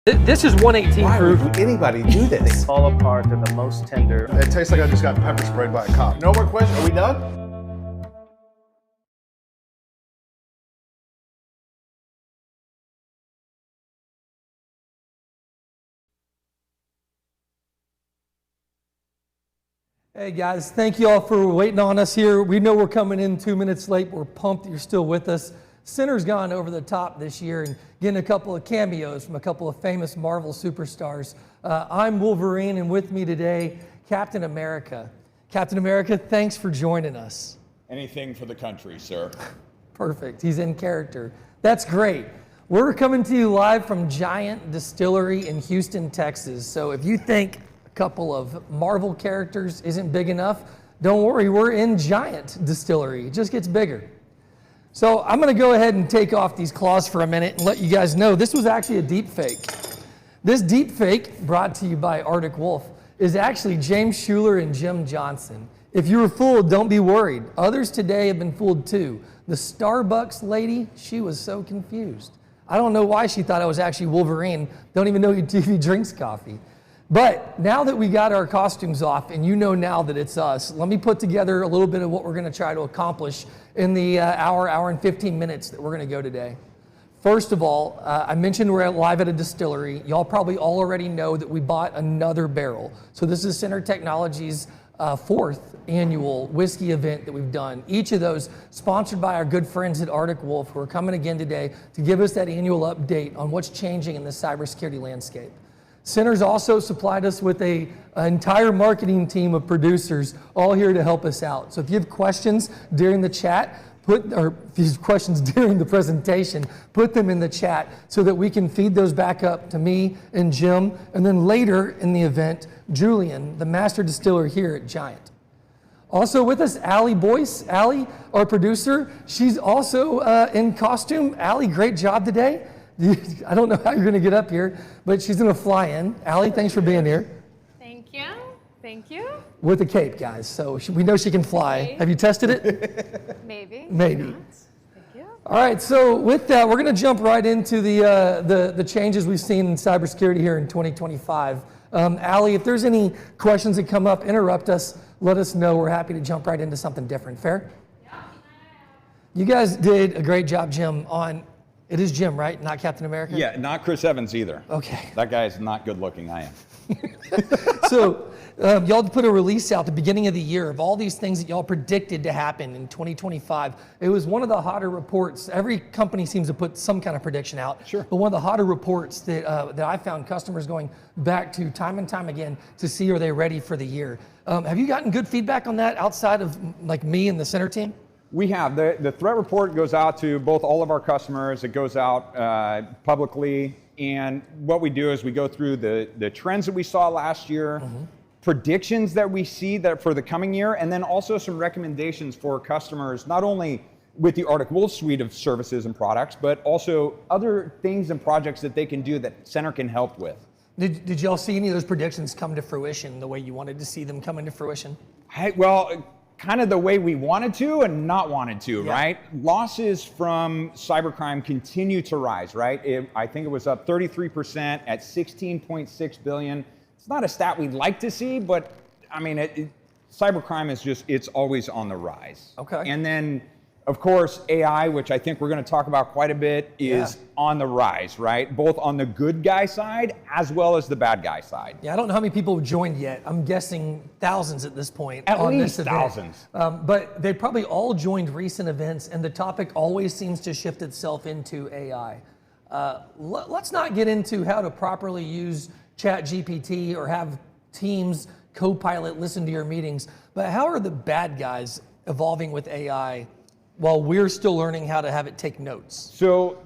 This is 118 Why proof. would anybody do this? Fall apart, they're the most tender. It tastes like I just got pepper sprayed by a cop. No more questions. Are we done? Hey guys, thank you all for waiting on us here. We know we're coming in 2 minutes late. We're pumped that you're still with us. Center's gone over the top this year and getting a couple of cameos from a couple of famous Marvel superstars. I'm Wolverine, and with me today, Captain America. Captain America, thanks for joining us. Anything for the country, sir. Perfect, he's in character. That's great. We're coming to you live from Giant Distillery in Houston, Texas. So if you think a couple of Marvel characters isn't big enough, don't worry, we're in Giant Distillery. It just gets bigger. So I'm gonna go ahead and take off these claws for a minute and let you guys know this was actually a deep fake. This deep fake, brought to you by Arctic Wolf, is actually James Shuler and Jim Johnson. If you were fooled, don't be worried. Others today have been fooled too. The Starbucks lady, she was so confused. I don't know why she thought I was actually Wolverine. Don't even know if he drinks coffee. But now that we got our costumes off and you know now that it's us, let me put together a little bit of what we're gonna try to accomplish in the hour and 15 minutes that we're gonna go today. First of all, I mentioned we're live at a distillery. Y'all probably all already know that we bought another barrel. So this is Center Technologies' fourth annual whiskey event that we've done. Each of those sponsored by our good friends at Arctic Wolf, who are coming again today to give us that annual update on what's changing in the cybersecurity landscape. Center's also supplied us with an entire marketing team of producers all here to help us out. So if you have questions during the chat, if you have questions during the presentation, put them in the chat so that we can feed those back up to me and Jim, and then later in the event, Julian, the master distiller here at Giant. Also with us, Allie Boyce. Allie, our producer, she's also in costume. Allie, great job today. I don't know how you're going to get up here, but she's going to fly in. Allie, thanks for being here. Thank you. Thank you. With a cape, guys, so we know she can fly. Okay. Have you tested it? Maybe. Maybe. Not. Thank you. All right, so with that, we're going to jump right into the changes we've seen in cybersecurity here in 2025. Allie, if there's any questions that come up, interrupt us. Let us know. We're happy to jump right into something different. Fair? Yeah. You guys did a great job, Jim, on... It is Jim, right? Not Captain America? Yeah, not Chris Evans either. Okay. That guy's not good looking, I am. So y'all put a release out at the beginning of the year of all these things that y'all predicted to happen in 2025. It was one of the hotter reports. Every company seems to put some kind of prediction out. Sure. But one of the hotter reports that I found customers going back to time and time again to see are they ready for the year. Have you gotten good feedback on that outside of like me and the Center team? We have. The threat report goes out to both all of our customers. It goes out publicly. And what we do is we go through the trends that we saw last year, predictions that we see that for the coming year, and then also some recommendations for customers, not only with the Arctic Wolf suite of services and products, but also other things and projects that they can do that Center can help with. Did y'all see any of those predictions come to fruition the way you wanted to see them come into fruition? Well, kind of the way we wanted to and not wanted to, Yeah. right? Losses from cybercrime continue to rise, right? I think it was up 33% at 16.6 billion. It's not a stat we'd like to see, but I mean, cybercrime is it's always on the rise. Okay. And then, of course, AI, which I think we're going to talk about quite a bit, is on the rise, right? Both on the good guy side as well as the bad guy side. Yeah, I don't know how many people have joined yet. I'm guessing thousands at this point. At on least this event. thousands. But they probably all joined recent events, and the topic always seems to shift itself into AI. Let's not get into how to properly use ChatGPT or have Teams Copilot listen to your meetings, but how are the bad guys evolving with AI while we're still learning how to have it take notes? So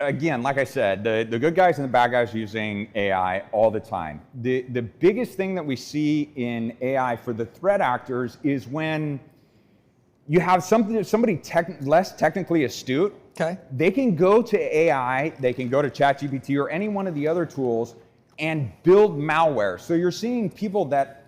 again, like I said, the good guys and the bad guys are using AI all the time. The biggest thing that we see in AI for the threat actors is when you have somebody less technically astute. Okay. They can go to AI, they can go to ChatGPT or any one of the other tools and build malware. So you're seeing people that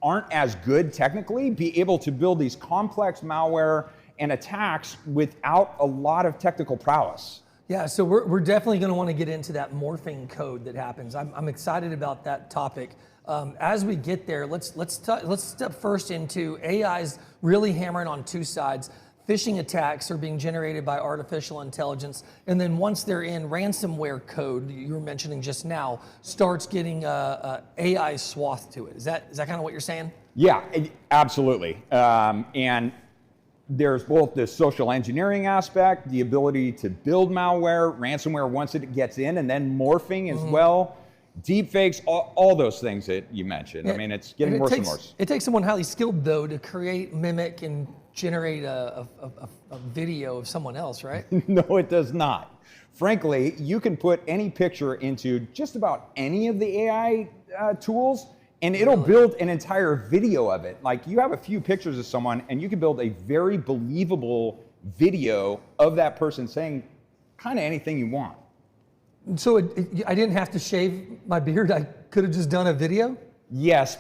aren't as good technically be able to build these complex malware and attacks without a lot of technical prowess. Yeah, so we're definitely going to want to get into that morphing code that happens. I'm excited about that topic. As we get there, let's step first into AI's really hammering on two sides. Phishing attacks are being generated by artificial intelligence, and then once they're in, ransomware code you were mentioning just now starts getting AI swath to it. Is that kind of what you're saying? Yeah, absolutely. And there's both the social engineering aspect, the ability to build malware, ransomware once it gets in, and then morphing as well. Deep fakes, all those things that you mentioned. Yeah. I mean, it's getting worse and worse. It takes someone highly skilled, though, to create, mimic, and generate a video of someone else, right? No, it does not. Frankly, you can put any picture into just about any of the AI tools, and it'll build an entire video of it. Like, you have a few pictures of someone, and you can build a very believable video of that person saying kind of anything you want. So I didn't have to shave my beard. I could have just done a video? Yes,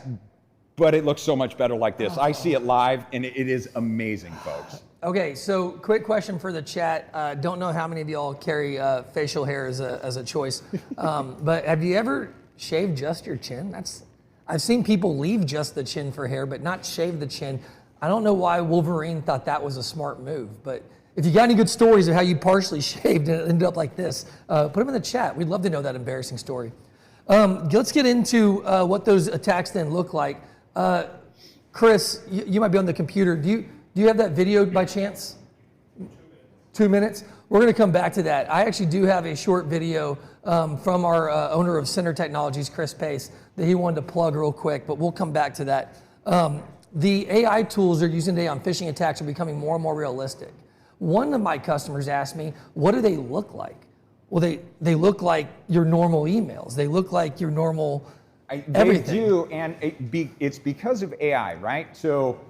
but it looks so much better like this. I see it live, and it is amazing, folks. Okay, so quick question for the chat. Don't know how many of y'all carry facial hair as a choice, but have you ever shaved just your chin? I've seen people leave just the chin for hair, but not shave the chin. I don't know why Wolverine thought that was a smart move, but if you got any good stories of how you partially shaved and it ended up like this, put them in the chat. We'd love to know that embarrassing story. Let's get into what those attacks then look like. Chris, you might be on the computer. Do you have that video by chance? 2 minutes? We're going to come back to that. I actually do have a short video from our owner of Center Technologies, Chris Pace, that he wanted to plug real quick, but we'll come back to that. The AI tools they're using today on phishing attacks are becoming more and more realistic. One of my customers asked me, what do they look like? Well, they look like your normal emails. They look like your normal everything. They do, and it's because of AI, right? So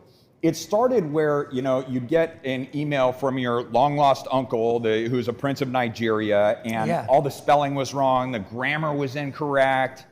it started where, you'd get an email from your long-lost uncle who's a prince of Nigeria, and all the spelling was wrong, the grammar was incorrect.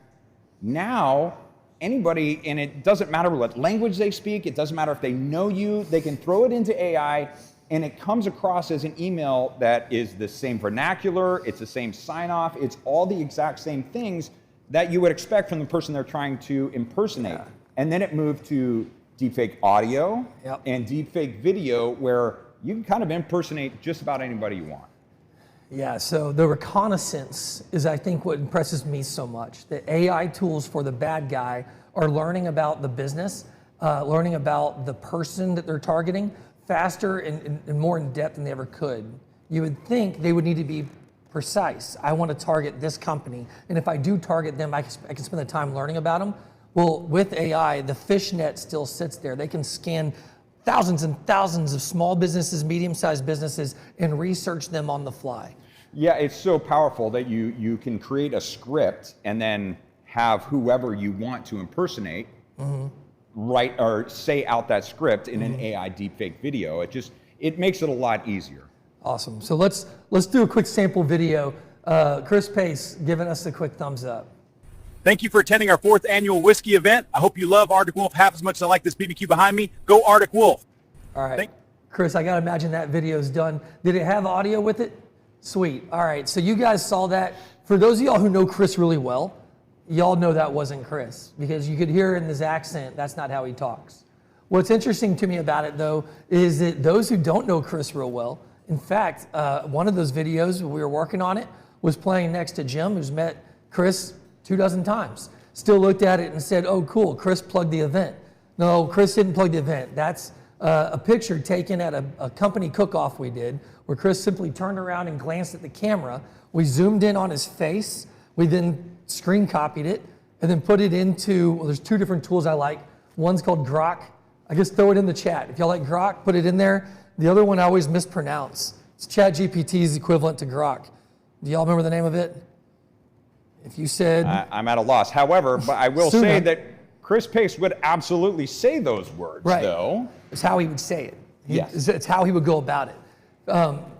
Now, anybody, and it doesn't matter what language they speak, it doesn't matter if they know you, they can throw it into AI, and it comes across as an email that is the same vernacular, it's the same sign-off, it's all the exact same things that you would expect from the person they're trying to impersonate. Yeah. And then it moved to deepfake audio and deepfake video, where you can kind of impersonate just about anybody you want. Yeah, so the reconnaissance is, I think, what impresses me so much. The AI tools for the bad guy are learning about the business, learning about the person that they're targeting faster and more in depth than they ever could. You would think they would need to be precise. I want to target this company, and if I do target them, I can spend the time learning about them. Well, with AI, the fishnet still sits there. They can scan thousands and thousands of small businesses, medium-sized businesses, and research them on the fly. Yeah, it's so powerful that you can create a script and then have whoever you want to impersonate write or say out that script in an AI deepfake video. It makes it a lot easier. Awesome. So let's do a quick sample video. Chris Pace giving us a quick thumbs up. Thank you for attending our 4th annual whiskey event. I hope you love Arctic Wolf half as much as I like this BBQ behind me. Go Arctic Wolf. All right. Chris, I got to imagine that video's done. Did it have audio with it? Sweet. All right. So you guys saw that. For those of y'all who know Chris really well, y'all know that wasn't Chris, because you could hear in his accent, that's not how he talks. What's interesting to me about it, though, is that those who don't know Chris real well, in fact, one of those videos, we were working on it, was playing next to Jim, who's met Chris 24 times. Still looked at it and said, oh, cool, Chris plugged the event. No, Chris didn't plug the event. That's a picture taken at a company cook-off we did, where Chris simply turned around and glanced at the camera. We zoomed in on his face. We then screen copied it and then put it into, well, there's 2 different tools I like. One's called Grok. I guess throw it in the chat. If y'all like Grok, put it in there. The other one I always mispronounce. It's ChatGPT's equivalent to Grok. Do y'all remember the name of it? If you said... I'm at a loss. However, but I will say that Chris Pace would absolutely say those words, though. It's how he would say it. Yes. It's how he would go about it.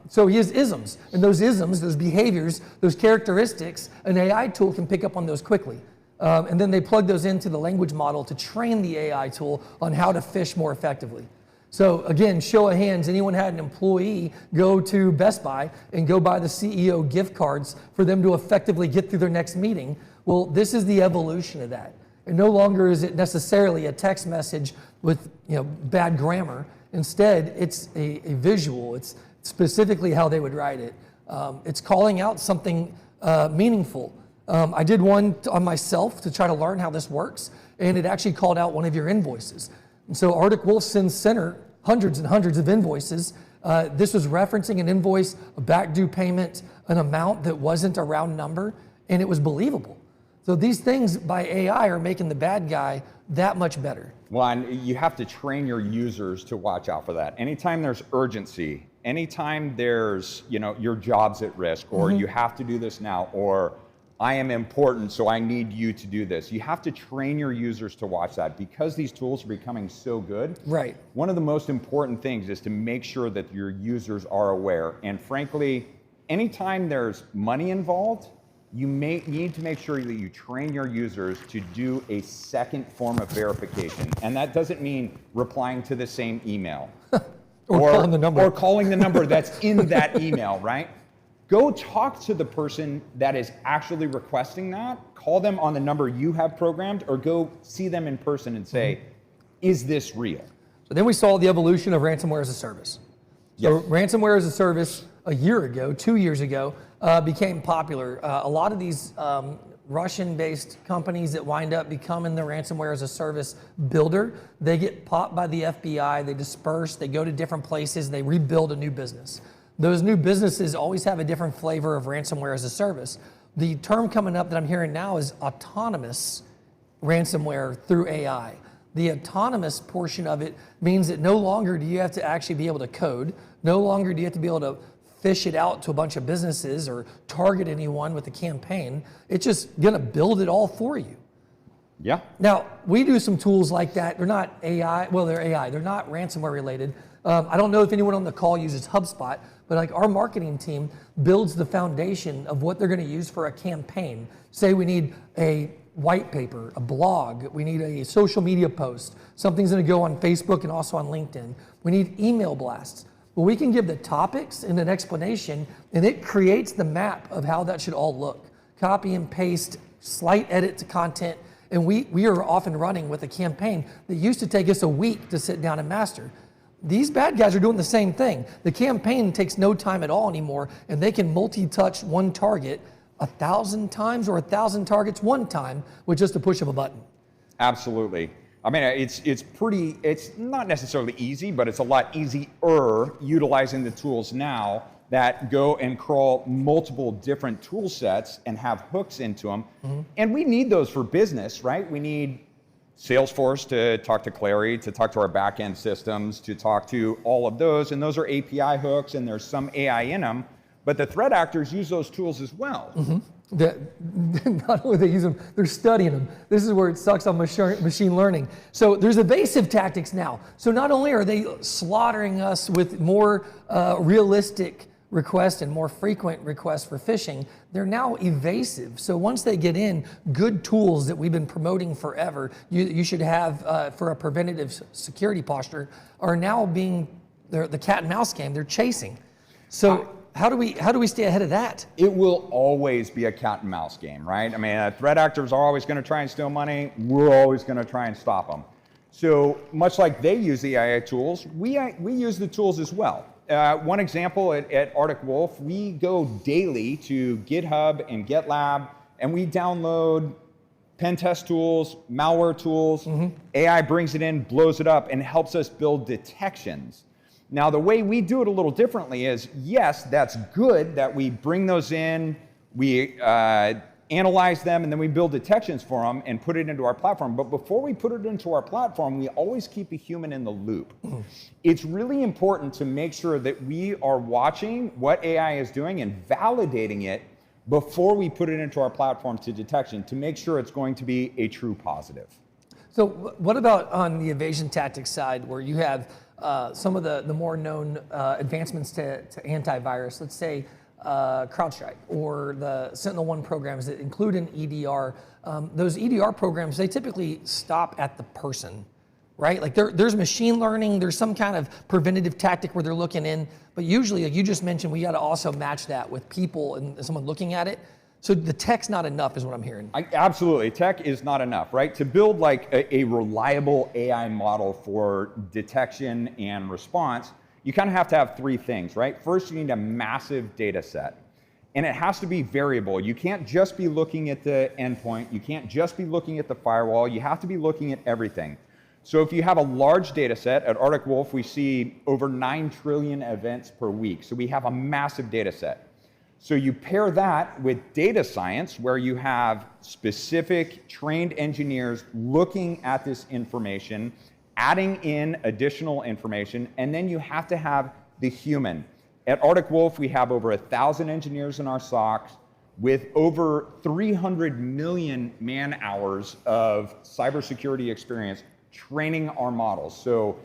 So he has isms, and those isms, those behaviors, those characteristics, an AI tool can pick up on those quickly. And then they plug those into the language model to train the AI tool on how to fish more effectively. So again, show of hands, anyone had an employee go to Best Buy and go buy the CEO gift cards for them to effectively get through their next meeting? Well, this is the evolution of that. And no longer is it necessarily a text message with bad grammar. Instead, it's a visual. It's specifically how they would write it. It's calling out something meaningful. I did one on myself to try to learn how this works, and it actually called out one of your invoices. And so Arctic Wolf sends Center hundreds and hundreds of invoices. This was referencing an invoice, a back due payment, an amount that wasn't a round number, and it was believable. So these things by AI are making the bad guy that much better. Well, and you have to train your users to watch out for that. Anytime there's urgency, anytime there's, your job's at risk, or you have to do this now, or I am important, so I need you to do this. You have to train your users to watch that because these tools are becoming so good. Right. One of the most important things is to make sure that your users are aware. And frankly, anytime there's money involved, you need to make sure that you train your users to do a second form of verification. And that doesn't mean replying to the same email. Or calling the number. Or calling the number that's in that email, right? Go talk to the person that is actually requesting that. Call them on the number you have programmed, or go see them in person and say, is this real? So then we saw the evolution of ransomware as a service. So ransomware as a service a year ago, 2 years ago, became popular. A lot of these Russian-based companies that wind up becoming the ransomware as a service builder, they get popped by the FBI, they disperse, they go to different places, they rebuild a new business. Those new businesses always have a different flavor of ransomware as a service. The term coming up that I'm hearing now is autonomous ransomware through AI. The autonomous portion of it means that no longer do you have to actually be able to code, no longer do you have to be able to fish it out to a bunch of businesses or target anyone with a campaign. It's just gonna build it all for you. Yeah. Now, we do some tools like that. They're not AI, well, they're AI. They're not ransomware related. I don't know if anyone on the call uses HubSpot, but like our marketing team builds the foundation of what they're gonna use for a campaign. Say we need a white paper, a blog, we need a social media post, something's gonna go on Facebook and also on LinkedIn. We need email blasts. Well, we can give the topics and an explanation, and it creates the map of how that should all look. Copy and paste, slight edit to content, and we are off and running with a campaign that used to take us a week to sit down and master. These bad guys are doing the same thing. The campaign takes no time at all anymore, and they can multi-touch one target 1,000 times or 1,000 targets one time with just a push of a button. Absolutely. I mean, it's not necessarily easy, but it's a lot easier utilizing the tools now that go and crawl multiple different tool sets and have hooks into them. And we need those for business, right? We need Salesforce to talk to Clary, to talk to our back-end systems, to talk to all of those. And those are API hooks, and there's some AI in them. But the threat actors use those tools as well. Not only they use them, they're studying them. This is where it sucks on machine learning. So there's evasive tactics now. So not only are they slaughtering us with more realistic requests and more frequent requests for phishing, they're now evasive. So once they get in, good tools that we've been promoting forever, you should have for a preventative security posture, are now being the cat and mouse game. They're chasing. So how do we stay ahead of that? It will always be a cat and mouse game, right? I mean, threat actors are always going to try and steal money. We're always going to try and stop them. So much like they use the AI tools, we use the tools as well. One example at Arctic Wolf, we go daily to GitHub and GitLab, and we download pen test tools, malware tools. AI brings it in, blows it up, and helps us build detections. Now, the way we do it a little differently is, yes, that's good that we bring those in, we analyze them, and then we build detections for them and put it into our platform. But before we put it into our platform, we always keep a human in the loop. It's really important to make sure that we are watching what AI is doing and validating it before we put it into our platform to detection to make sure it's going to be a true positive. So what about on the evasion tactics side, where you have some of the more known advancements to antivirus, let's say CrowdStrike or the SentinelOne programs that include an EDR. Those EDR programs, they typically stop at the person. right? Like there's machine learning, there's some kind of preventative tactic where they're looking in, but usually, like you just mentioned, we got to also match that with people and someone looking at it. So the tech's not enough is what I'm hearing. Absolutely, tech is not enough, right? To build like a reliable AI model for detection and response, you kind of have to have three things, right? First, you need a massive data set. And it has to be variable. You can't just be looking at the endpoint. You can't just be looking at the firewall. You have to be looking at everything. So if you have a large data set, at Arctic Wolf, we see over 9 trillion events per week. So we have a massive data set. So you pair that with data science, where you have specific trained engineers looking at this information, adding in additional information, and then you have to have the human. At Arctic Wolf, we have over 1,000 engineers in our SOCs with over 300 million man hours of cybersecurity experience training our models. So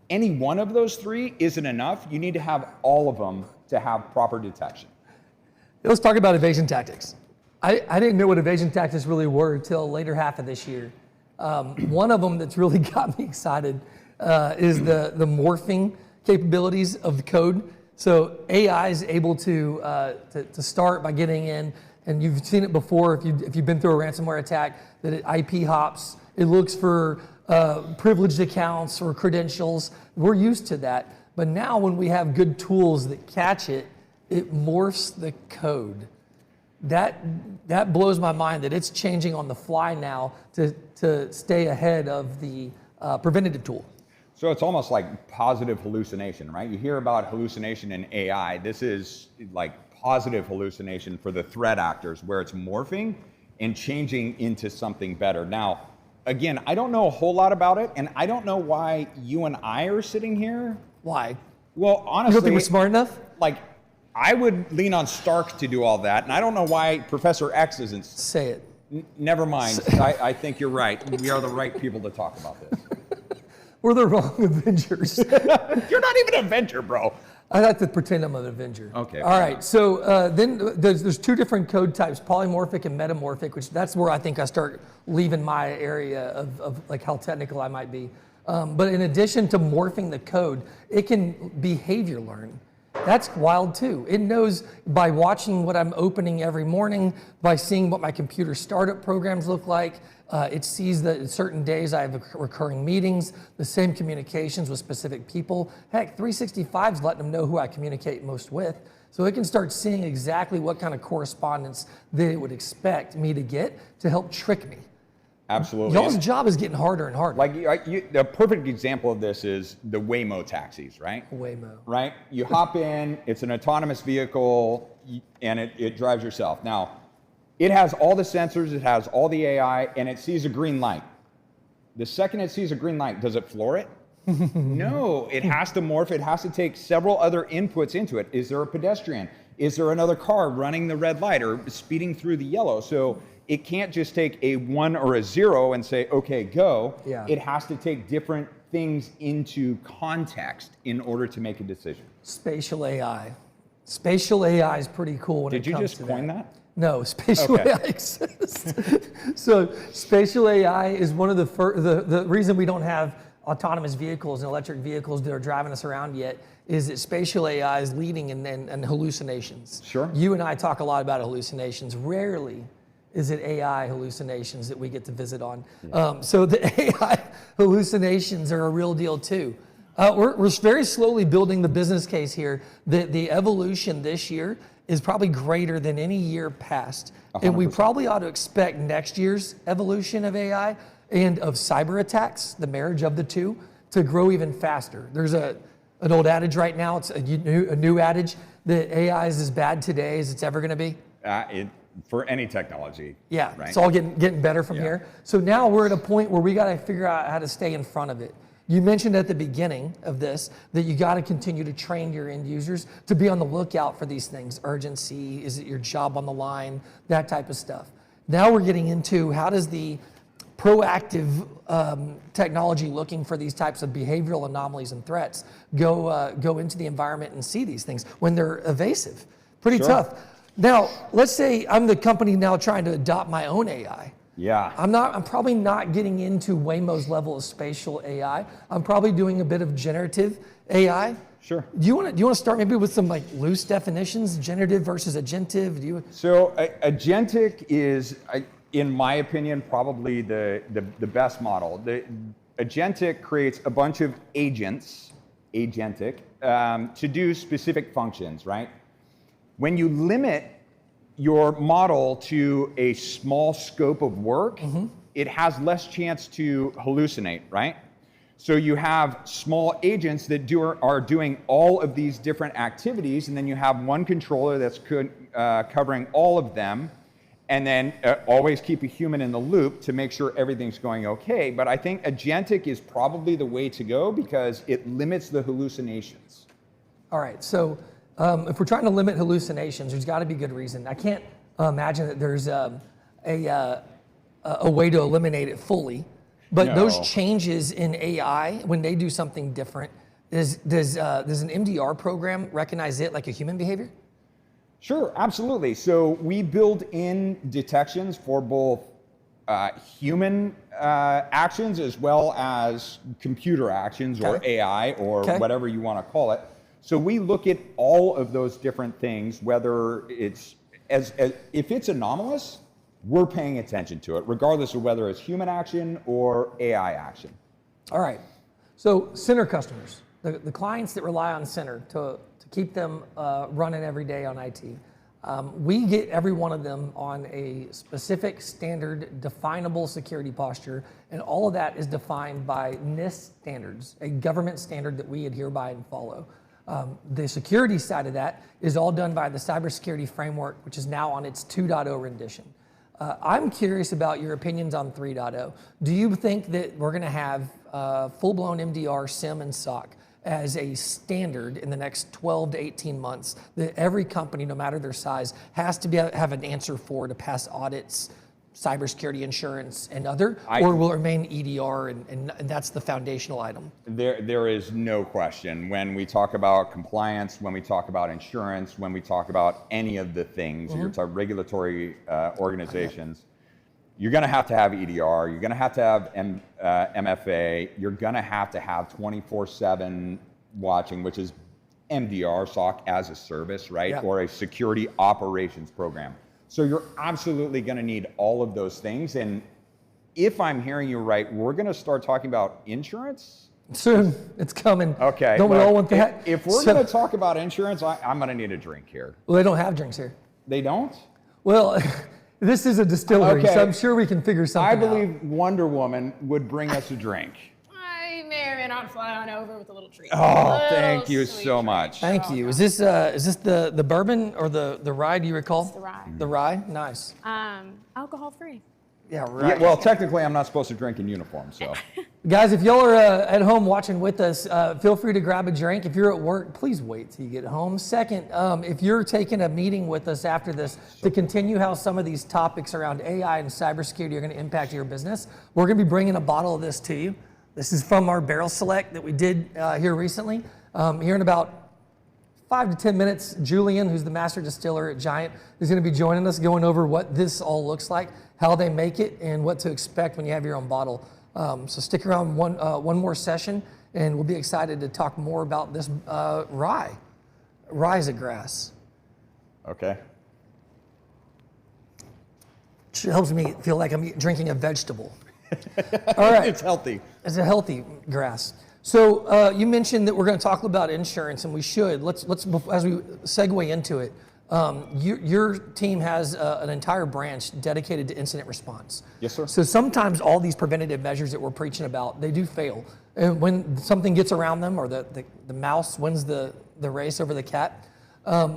any one of those three isn't enough. You need to have all of them to have proper detection. Let's talk about evasion tactics. I didn't know what evasion tactics really were until later half of this year. One of them that's really got me excited is the morphing capabilities of the code. So AI is able to start by getting in, and you've seen it before if you've been through a ransomware attack, that it IP hops. It looks for privileged accounts or credentials. We're used to that. But now when we have good tools that catch it, it morphs the code. That blows my mind that it's changing on the fly now to stay ahead of the preventative tool. So it's almost like positive hallucination, right? You hear about hallucination in AI. This is like positive hallucination for the threat actors, where it's morphing and changing into something better. Now, again, I don't know a whole lot about it, and I don't know why you and I are sitting here. Why? Well, honestly, You don't think we're smart enough? Like, I would lean on Stark to do all that, and I don't know why Professor X isn't. Say it. Never mind. I think you're right. We are the right people to talk about this. We're the wrong Avengers. You're not even an Avenger, bro. I like to pretend I'm an Avenger. Okay. All right. So then there's two different code types, polymorphic and metamorphic, which that's where I think I start leaving my area of like how technical I might be. But in addition to morphing the code, it can behavior learn. That's wild too. It knows by watching what I'm opening every morning, by seeing what my computer startup programs look like. It sees that in certain days I have recurring meetings, the same communications with specific people. Heck, 365 is letting them know who I communicate most with. So it can start seeing exactly what kind of correspondence they would expect me to get to help trick me. Absolutely. Y'all's job is getting harder and harder. Like the perfect example of this is the Waymo taxis, right? Waymo. Right? You hop in, it's an autonomous vehicle, and it drives yourself. Now, it has all the sensors, it has all the AI, and it sees a green light. The second it sees a green light, does it floor it? No, it has to morph. It has to take several other inputs into it. Is there a pedestrian? Is there another car running the red light or speeding through the yellow? So it can't just take a 1 or a 0 and say, okay, go. Yeah. It has to take different things into context in order to make a decision. Spatial AI. Spatial AI is pretty cool when it Did you comes just to coin that. that? No, spatial Okay. AI exists. So spatial AI is one of the reason we don't have autonomous vehicles and electric vehicles that are driving us around yet is that spatial AI is leading in hallucinations. Sure. You and I talk a lot about hallucinations. Rarely is it AI hallucinations that we get to visit on. So the AI hallucinations are a real deal too. We're very slowly building the business case here. The evolution this year is probably greater than any year past. 100%. And we probably ought to expect next year's evolution of AI and of cyber attacks, the marriage of the two, to grow even faster. There's an old adage right now, it's a new adage, that AI is as bad today as it's ever gonna be. For any technology. Yeah, right? it's all getting better from here. So now we're at a point where we gotta figure out how to stay in front of it. You mentioned at the beginning of this that you gotta continue to train your end users to be on the lookout for these things. Urgency, is it your job on the line, that type of stuff. Now we're getting into how does the proactive technology looking for these types of behavioral anomalies and threats go into the environment and see these things when they're evasive. Pretty Sure. tough. Now, let's say I'm the company now trying to adopt my own AI. Yeah. I'm probably not getting into Waymo's level of spatial AI. I'm probably doing a bit of generative AI. Sure. Do you want to start maybe with some like loose definitions, generative versus agentive? So agentic is, in my opinion, probably the best model. The agentic creates a bunch of agents, agentic, to do specific functions, right? When you limit your model to a small scope of work, it has less chance to hallucinate, right? So you have small agents that are doing all of these different activities, and then you have one controller that's covering all of them, and then always keep a human in the loop to make sure everything's going okay. But I think agentic is probably the way to go because it limits the hallucinations. All right, so if we're trying to limit hallucinations, there's got to be good reason. I can't imagine that there's a way to eliminate it fully. But No. those changes in AI, when they do something different, does an MDR program recognize it like a human behavior? Sure, absolutely. So we build in detections for both human actions as well as computer actions or AI or whatever you want to call it. So we look at all of those different things, whether it's if it's anomalous, we're paying attention to it, regardless of whether it's human action or AI action. All right. So Center customers, the clients that rely on Center to keep them running every day on IT, we get every one of them on a specific standard definable security posture, and all of that is defined by NIST standards, a government standard that we adhere by and follow. The security side of that is all done by the cybersecurity framework, which is now on its 2.0 rendition. I'm curious about your opinions on 3.0. Do you think that we're going to have full-blown MDR, SIM, and SOC as a standard in the next 12 to 18 months that every company, no matter their size, has to have an answer for to pass audits, cybersecurity insurance, and other, or will it remain EDR and that's the foundational item? There is no question. When we talk about compliance, when we talk about insurance, when we talk about any of the things, you're talking regulatory organizations, you're going to have EDR, you're going to have MFA, you're going to have 24/7 watching, which is MDR, SOC as a service, right? Yeah. Or a security operations program. So you're absolutely going to need all of those things. And if I'm hearing you right, we're going to start talking about insurance? Soon, it's coming. Okay. Don't we all want that? If we're going to talk about insurance, I'm going to need a drink here. Well, they don't have drinks here. They don't? Well, this is a distillery, Okay. so I'm sure we can figure something I out. believe Wonder Woman would bring us a drink. I may or may not fly on over with a little treat. Oh, thank you so much. Thank you. Is this the bourbon or the rye? Do you recall? It's the rye. The rye, nice. Alcohol free. Yeah, right. Yeah, well, technically, I'm not supposed to drink in uniform, so. Guys, if y'all are at home watching with us, feel free to grab a drink. If you're at work, please wait till you get home. Second, if you're taking a meeting with us after this to continue how some of these topics around AI and cybersecurity are going to impact your business, we're going to be bringing a bottle of this to you. This is from our barrel select that we did here recently. Here in about 5 to 10 minutes, Julian, who's the master distiller at Giant, is going to be joining us, going over what this all looks like, how they make it, and what to expect when you have your own bottle. So stick around one more session, and we'll be excited to talk more about this rye. Rye is a grass. Okay. It helps me feel like I'm drinking a vegetable. All right. It's healthy. It's a healthy grass. So you mentioned that we're going to talk about insurance, and we should. Let's as we segue into it. Your team has an entire branch dedicated to incident response. Yes, sir. So sometimes all these preventative measures that we're preaching about, they do fail. And when something gets around them, or the mouse wins the race over the cat,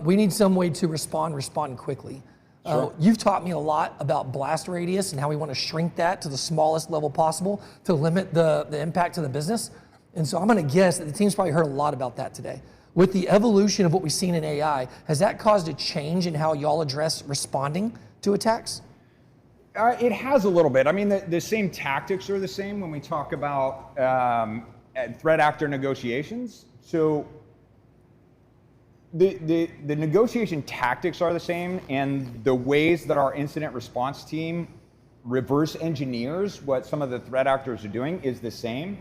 we need some way to respond quickly. Sure. You've taught me a lot about blast radius and how we want to shrink that to the smallest level possible to limit the impact to the business. And so I'm going to guess that the team's probably heard a lot about that today. With the evolution of what we've seen in AI, has that caused a change in how y'all address responding to attacks? It has a little bit. I mean, the same tactics are the same when we talk about threat actor negotiations. So the negotiation tactics are the same, and the ways that our incident response team reverse engineers what some of the threat actors are doing is the same.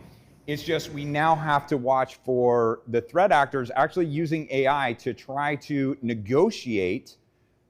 It's just we now have to watch for the threat actors actually using AI to try to negotiate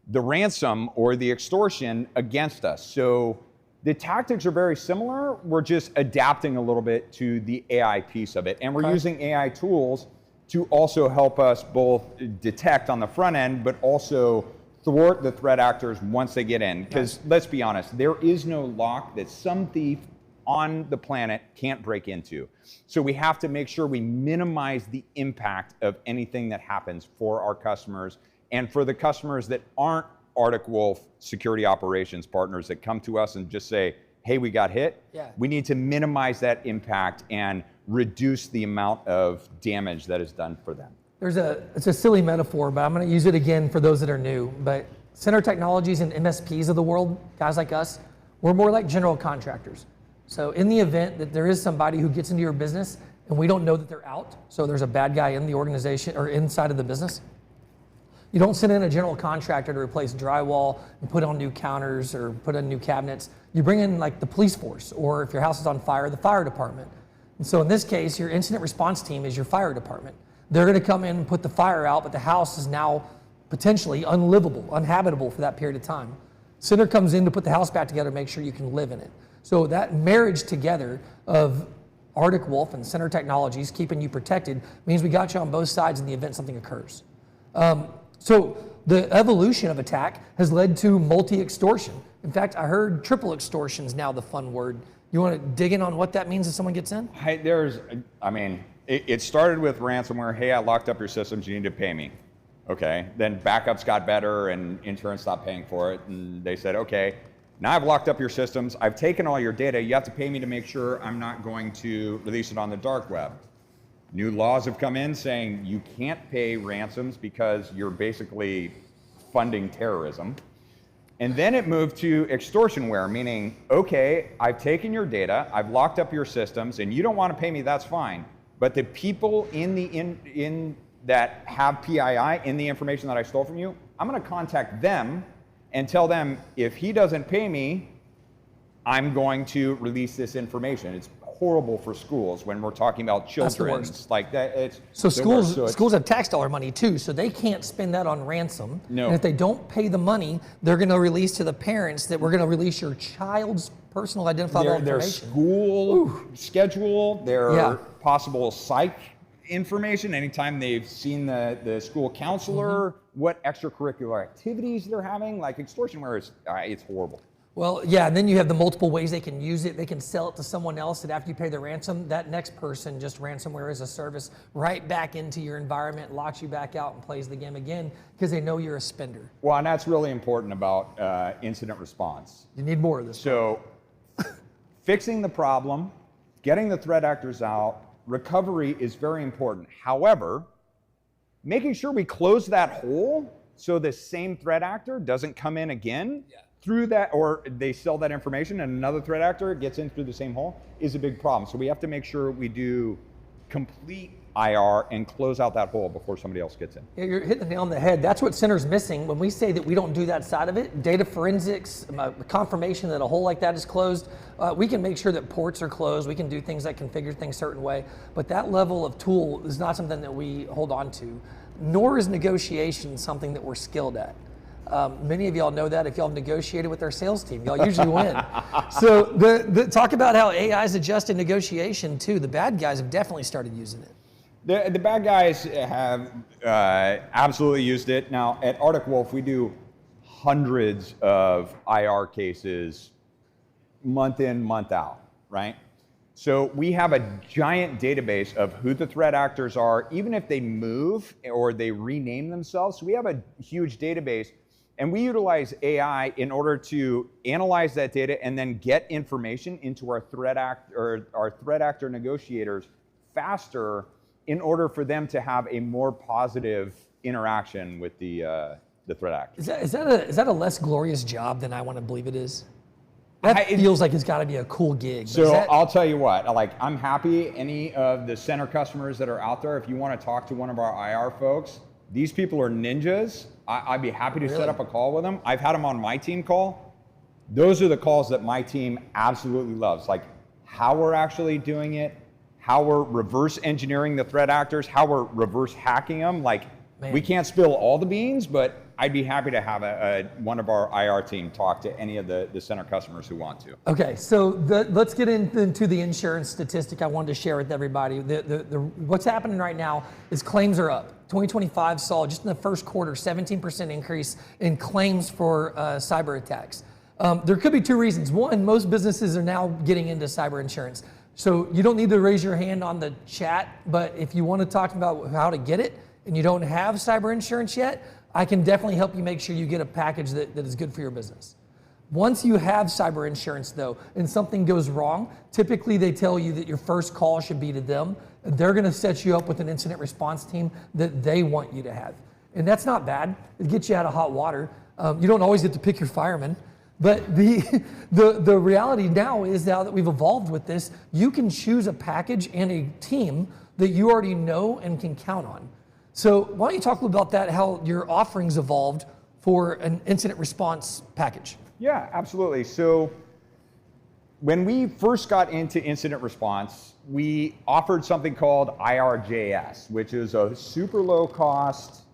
the ransom or the extortion against us. So the tactics are very similar. We're just adapting a little bit to the AI piece of it. And we're using AI tools to also help us both detect on the front end, but also thwart the threat actors once they get in. Because let's be honest, there is no lock that some thief on the planet can't break into. So we have to make sure we minimize the impact of anything that happens for our customers and for the customers that aren't Arctic Wolf security operations partners that come to us and just say, hey, we got hit. We need to minimize that impact and reduce the amount of damage that is done for them. It's a silly metaphor, but I'm going to use it again for those that are new. But center technologies and MSPs of the world, guys like us, we're more like general contractors. So in the event that there is somebody who gets into your business and we don't know that they're out, so there's a bad guy in the organization or inside of the business, you don't send in a general contractor to replace drywall and put on new counters or put on new cabinets. You bring in like the police force, or if your house is on fire, the fire department. And so in this case, your incident response team is your fire department. They're going to come in and put the fire out, but the house is now potentially unlivable, uninhabitable for that period of time. Center comes in to put the house back together, make sure you can live in it. So that marriage together of Arctic Wolf and Center Technologies keeping you protected means we got you on both sides in the event something occurs. So the evolution of attack has led to multi-extortion. In fact, I heard triple extortion is now the fun word. You want to dig in on what that means if someone gets in? It started with ransomware. Hey, I locked up your systems, you need to pay me. Okay, then backups got better and insurance stopped paying for it. And they said, okay, now I've locked up your systems. I've taken all your data. You have to pay me to make sure I'm not going to release it on the dark web. New laws have come in saying you can't pay ransoms because you're basically funding terrorism. And then it moved to extortionware, meaning, okay, I've taken your data, I've locked up your systems, and you don't want to pay me, that's fine. But the people in that have PII in the information that I stole from you, I'm going to contact them and tell them if he doesn't pay me, I'm going to release this information. It's horrible for schools when we're talking about children. Like that, it's so schools have tax dollar money too, so they can't spend that on ransom. No. And if they don't pay the money, they're going to release to the parents that we're going to release your child's personal identifiable information. Their school schedule, their possible psych information, anytime they've seen the school counselor, what extracurricular activities they're having. Like extortionware is, it's horrible. Well, yeah, and then you have the multiple ways they can use it. They can sell it to someone else that after you pay the ransom, that next person just ransomware as a service right back into your environment, locks you back out and plays the game again because they know you're a spender. Well, and that's really important about incident response. You need more of this. So fixing the problem, getting the threat actors out, recovery is very important. However, making sure we close that hole so the same threat actor doesn't come in again through that, or they sell that information and another threat actor gets in through the same hole is a big problem. So we have to make sure we do complete IR and close out that hole before somebody else gets in. Yeah, you're hitting the nail on the head. That's what Center's missing. When we say that we don't do that side of it, data forensics, confirmation that a hole like that is closed, we can make sure that ports are closed. We can do things like configure things a certain way. But that level of tool is not something that we hold on to, nor is negotiation something that we're skilled at. Many of y'all know that if y'all have negotiated with our sales team, y'all usually win. So talk about how AI's adjusted negotiation too. The bad guys have definitely started using it. The bad guys have absolutely used it. Now at Arctic Wolf, we do hundreds of IR cases month in, month out, right? So we have a giant database of who the threat actors are, even if they move or they rename themselves. So we have a huge database. And we utilize AI in order to analyze that data and then get information into our threat actor negotiators faster in order for them to have a more positive interaction with the threat actor. Is that a less glorious job than I want to believe it is? That feels like it's got to be a cool gig. So I'll tell you what, like I'm happy any of the center customers that are out there, if you want to talk to one of our IR folks, these people are ninjas. I'd be happy to set up a call with them. I've had them on my team call. Those are the calls that my team absolutely loves, like how we're actually doing it, how we're reverse engineering the threat actors, how we're reverse hacking them. Like, we can't spill all the beans, but I'd be happy to have one of our IR team talk to any of the center customers who want to. Okay, so let's get into the insurance statistic I wanted to share with everybody. What's happening right now is claims are up. 2025 saw, just in the first quarter, 17% increase in claims for cyber attacks. There could be two reasons. One, most businesses are now getting into cyber insurance. So you don't need to raise your hand on the chat, but if you want to talk about how to get it and you don't have cyber insurance yet, I can definitely help you make sure you get a package that is good for your business. Once you have cyber insurance though, and something goes wrong, typically they tell you that your first call should be to them. They're gonna set you up with an incident response team that they want you to have. And that's not bad. It gets you out of hot water. You don't always get to pick your fireman. But the reality now is, now that we've evolved with this, you can choose a package and a team that you already know and can count on. So why don't you talk a little about that, how your offerings evolved for an incident response package? Yeah, absolutely. So when we first got into incident response, we offered something called IRJS, which is a super low cost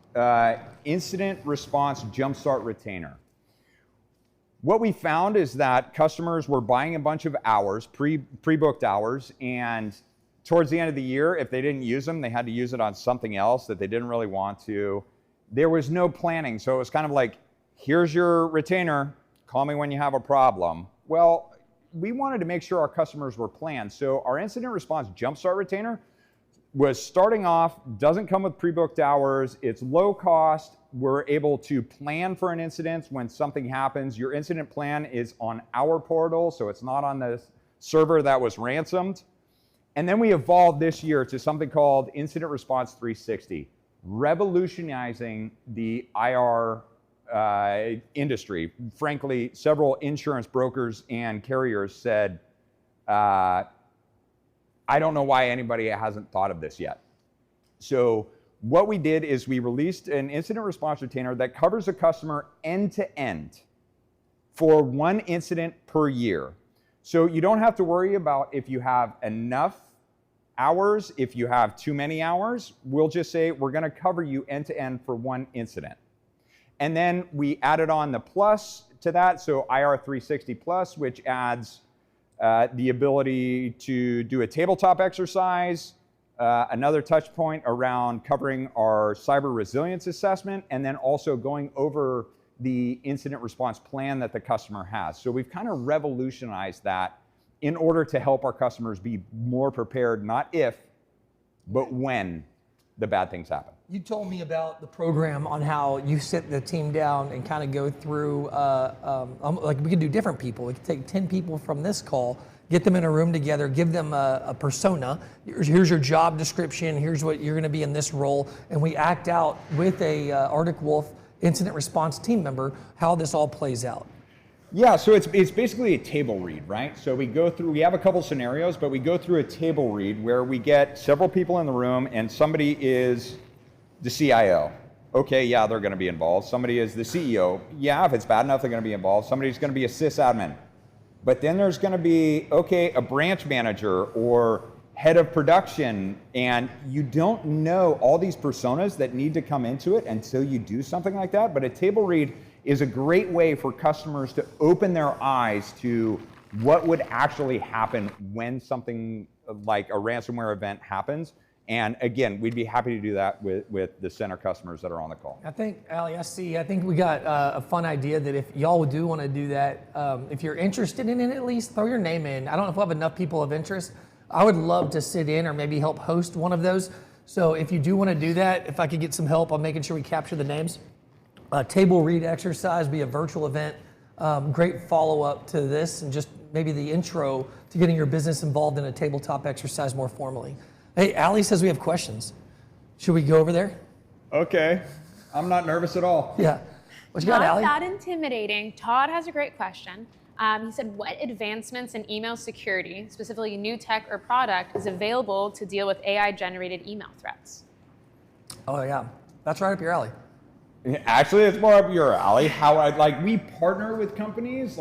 incident response jumpstart retainer. What we found is that customers were buying a bunch of hours, pre-booked hours, and towards the end of the year, if they didn't use them, they had to use it on something else that they didn't really want to. There was no planning, so it was kind of like, here's your retainer, call me when you have a problem. Well, we wanted to make sure our customers were planned, so our incident response jumpstart retainer was starting off, doesn't come with pre-booked hours, it's low cost, we're able to plan for an incident when something happens. Your incident plan is on our portal, so it's not on the server that was ransomed. And then we evolved this year to something called Incident Response 360, revolutionizing the IR industry. Frankly, several insurance brokers and carriers said, I don't know why anybody hasn't thought of this yet. So what we did is we released an incident response retainer that covers a customer end to end for one incident per year. So you don't have to worry about if you have enough hours, if you have too many hours. We'll just say we're going to cover you end to end for one incident. And then we added on the plus to that, so IR 360 Plus, which adds the ability to do a tabletop exercise, another touch point around covering our cyber resilience assessment, and then also going over the incident response plan that the customer has. So we've kind of revolutionized that in order to help our customers be more prepared, not if, but when the bad things happen. You told me about the program on how you sit the team down and kind of go through, like we could do different people. We could take 10 people from this call, get them in a room together, give them a persona. Here's your job description. Here's what you're going to be in this role. And we act out with a Arctic Wolf incident response team member how this all plays out. Yeah, so it's basically a table read, right? So we have a couple scenarios, but we go through a table read where we get several people in the room and somebody is the CIO. Okay, yeah, they're going to be involved. Somebody is the CEO. Yeah, if it's bad enough, they're going to be involved. Somebody's going to be a sysadmin. But then there's going to be, okay, a branch manager or head of production, and you don't know all these personas that need to come into it until you do something like that. But a table read is a great way for customers to open their eyes to what would actually happen when something like a ransomware event happens. And again, we'd be happy to do that with the center customers that are on the call. I think, Ali, I think we got a fun idea that if y'all do want to do that, if you're interested in it, at least throw your name in. I don't know if we'll have enough people of interest. I would love to sit in or maybe help host one of those. So if you do want to do that, if I could get some help on making sure we capture the names. Table read exercise, be a virtual event. Great follow-up to this and just maybe the intro to getting your business involved in a tabletop exercise more formally. Hey, Ali says we have questions. Should we go over there? Okay. I'm not nervous at all. Yeah. What you got, Ali? Not that intimidating. Todd has a great question. He said, what advancements in email security, specifically new tech or product, is available to deal with AI-generated email threats? Oh, yeah. That's right up your alley. Actually, it's more up your alley. We partner with companies.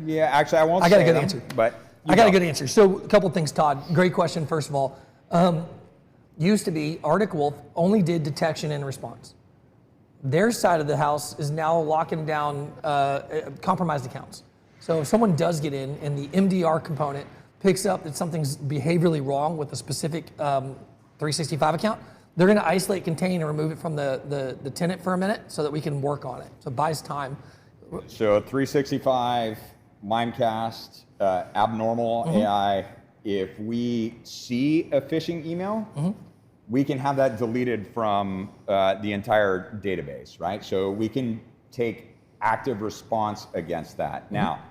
Yeah, actually, I won't. I got say a good them, answer. But I got a good answer. So a couple things, Todd. Great question. First of all, used to be Arctic Wolf only did detection and response. Their side of the house is now locking down compromised accounts. So if someone does get in and the MDR component picks up that something's behaviorally wrong with a specific 365 account, they're going to isolate, contain, and remove it from the tenant for a minute so that we can work on it. So it buys time. So 365, Mimecast, Abnormal AI, if we see a phishing email, we can have that deleted from the entire database, right? So we can take active response against that. Now,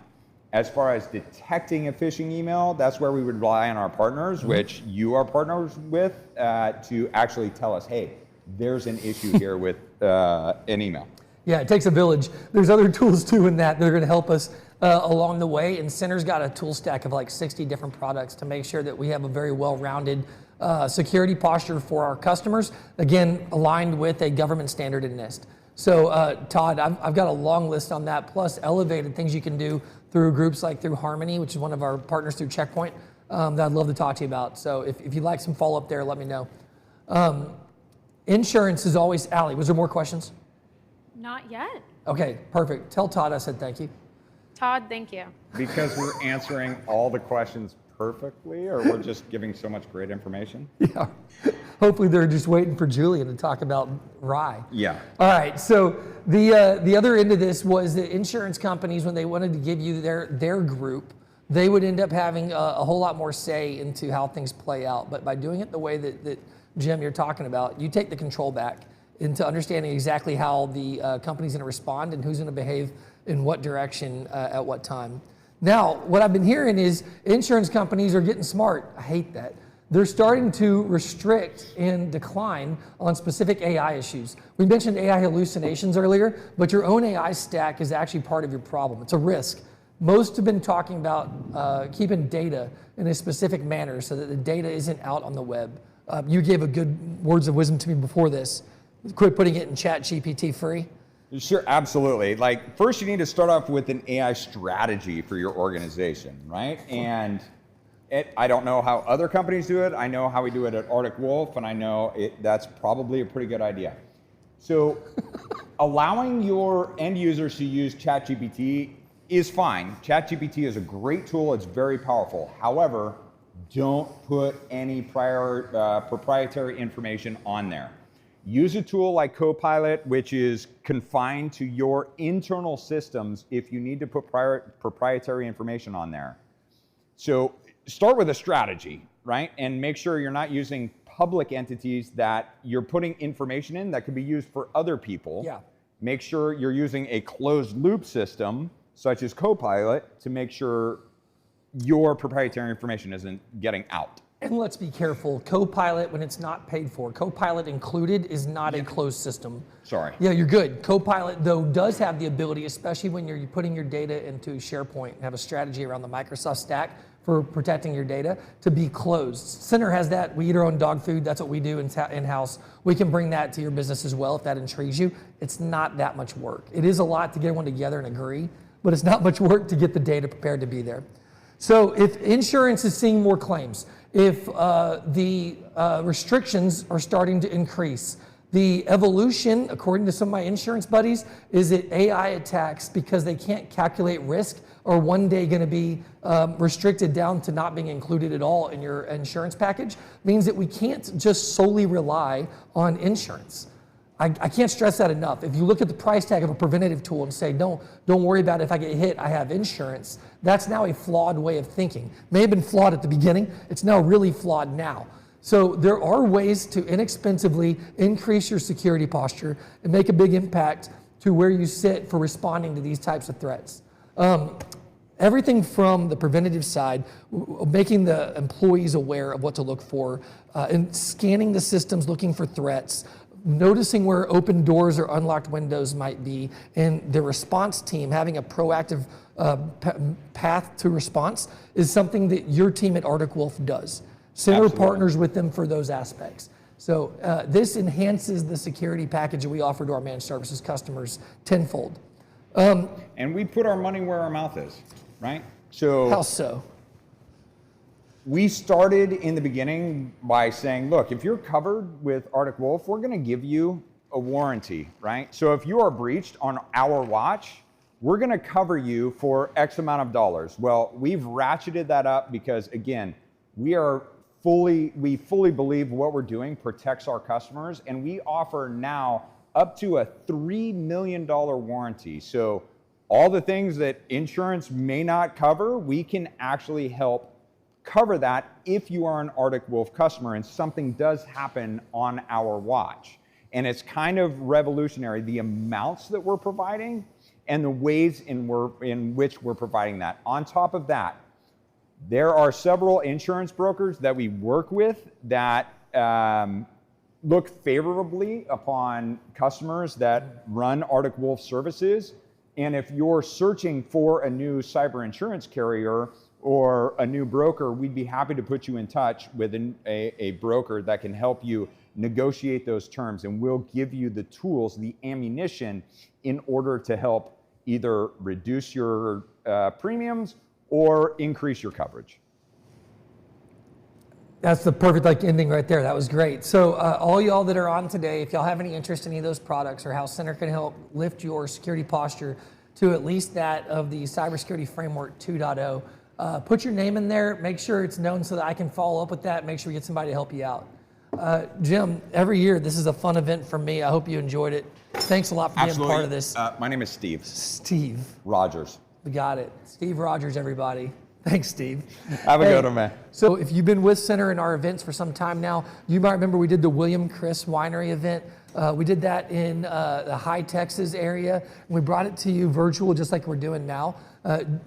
as far as detecting a phishing email, that's where we would rely on our partners, which you are partners with, to actually tell us, hey, there's an issue here with an email. Yeah, it takes a village. There's other tools too in that are going to help us along the way. And Center's got a tool stack of like 60 different products to make sure that we have a very well-rounded security posture for our customers, again, aligned with a government standard in NIST. So Todd, I've got a long list on that, plus elevated things you can do through groups like through Harmony, which is one of our partners through Checkpoint, that I'd love to talk to you about. So if you'd like some follow-up there, let me know. Insurance is always, Allie, was there more questions? Not yet. Okay, perfect. Tell Todd I said thank you. Todd, thank you. Because we're answering all the questions perfectly, or we're just giving so much great information? Yeah. Hopefully they're just waiting for Julian to talk about rye. Yeah. All right. So the other end of this was that insurance companies, when they wanted to give you their group, they would end up having a whole lot more say into how things play out. But by doing it the way that Jim, you're talking about, you take the control back into understanding exactly how the company's going to respond and who's going to behave in what direction at what time. Now, what I've been hearing is insurance companies are getting smart. I hate that. They're starting to restrict and decline on specific AI issues. We mentioned AI hallucinations earlier, but your own AI stack is actually part of your problem. It's a risk. Most have been talking about keeping data in a specific manner so that the data isn't out on the web. You gave a good words of wisdom to me before this. Quit putting it in ChatGPT free. Sure, absolutely. First you need to start off with an AI strategy for your organization, right? And I don't know how other companies do it. I know how we do it at Arctic Wolf, and I know that's probably a pretty good idea. So allowing your end users to use ChatGPT is fine. ChatGPT is a great tool. It's very powerful. However, don't put any proprietary information on there. Use a tool like Copilot, which is confined to your internal systems if you need to put proprietary information on there. So start with a strategy, right? And make sure you're not using public entities that you're putting information in that could be used for other people. Yeah. Make sure you're using a closed loop system, such as Copilot, to make sure your proprietary information isn't getting out. And let's be careful. Copilot, when it's not paid for, Copilot included is not a closed system. Sorry. Yeah, you're good. Copilot, though, does have the ability, especially when you're putting your data into SharePoint and have a strategy around the Microsoft stack for protecting your data, to be closed. Center has that. We eat our own dog food. That's what we do in-house. We can bring that to your business as well if that intrigues you. It's not that much work. It is a lot to get everyone together and agree, but it's not much work to get the data prepared to be there. So if insurance is seeing more claims, if the restrictions are starting to increase, the evolution, according to some of my insurance buddies, is that AI attacks, because they can't calculate risk, are one day going to be restricted down to not being included at all in your insurance package, means that we can't just solely rely on insurance. I can't stress that enough. If you look at the price tag of a preventative tool and say, don't worry about it, if I get hit, I have insurance, that's now a flawed way of thinking. May have been flawed at the beginning, it's now really flawed now. So there are ways to inexpensively increase your security posture and make a big impact to where you sit for responding to these types of threats. Everything from the preventative side, making the employees aware of what to look for, and scanning the systems looking for threats, noticing where open doors or unlocked windows might be, and the response team having a proactive path to response is something that your team at Arctic Wolf does. Center partners with them for those aspects. So this enhances the security package that we offer to our managed services customers tenfold. And we put our money where our mouth is, right? So How so? we started in the beginning by saying, look, if you're covered with Arctic Wolf, we're going to give you a warranty, right? So if you are breached on our watch, we're going to cover you for X amount of dollars. Well, we've ratcheted that up because, again, we fully believe what we're doing protects our customers, and we offer now up to a $3 million warranty. So all the things that insurance may not cover, we can actually help cover that if you are an Arctic Wolf customer and something does happen on our watch. And it's kind of revolutionary, the amounts that we're providing and the ways in which we're providing that. On top of that, there are several insurance brokers that we work with that look favorably upon customers that run Arctic Wolf services. And if you're searching for a new cyber insurance carrier or a new broker, we'd be happy to put you in touch with a broker that can help you negotiate those terms, and we'll give you the tools, the ammunition, in order to help either reduce your premiums or increase your coverage. That's the perfect ending right there. That was great. So all y'all that are on today, if y'all have any interest in any of those products or how Center can help lift your security posture to at least that of the Cybersecurity Framework 2.0, put your name in there, make sure it's known so that I can follow up with that, make sure we get somebody to help you out. Jim, every year this is a fun event for me. I hope you enjoyed it. Thanks a lot for being part of this. My name is Steve. Steve. Rogers. We got it. Steve Rogers, everybody. Thanks, Steve. Have a good one, man. So if you've been with Center in our events for some time now, you might remember we did the William Chris Winery event. We did that in the High Texas area. And we brought it to you virtual, just like we're doing now.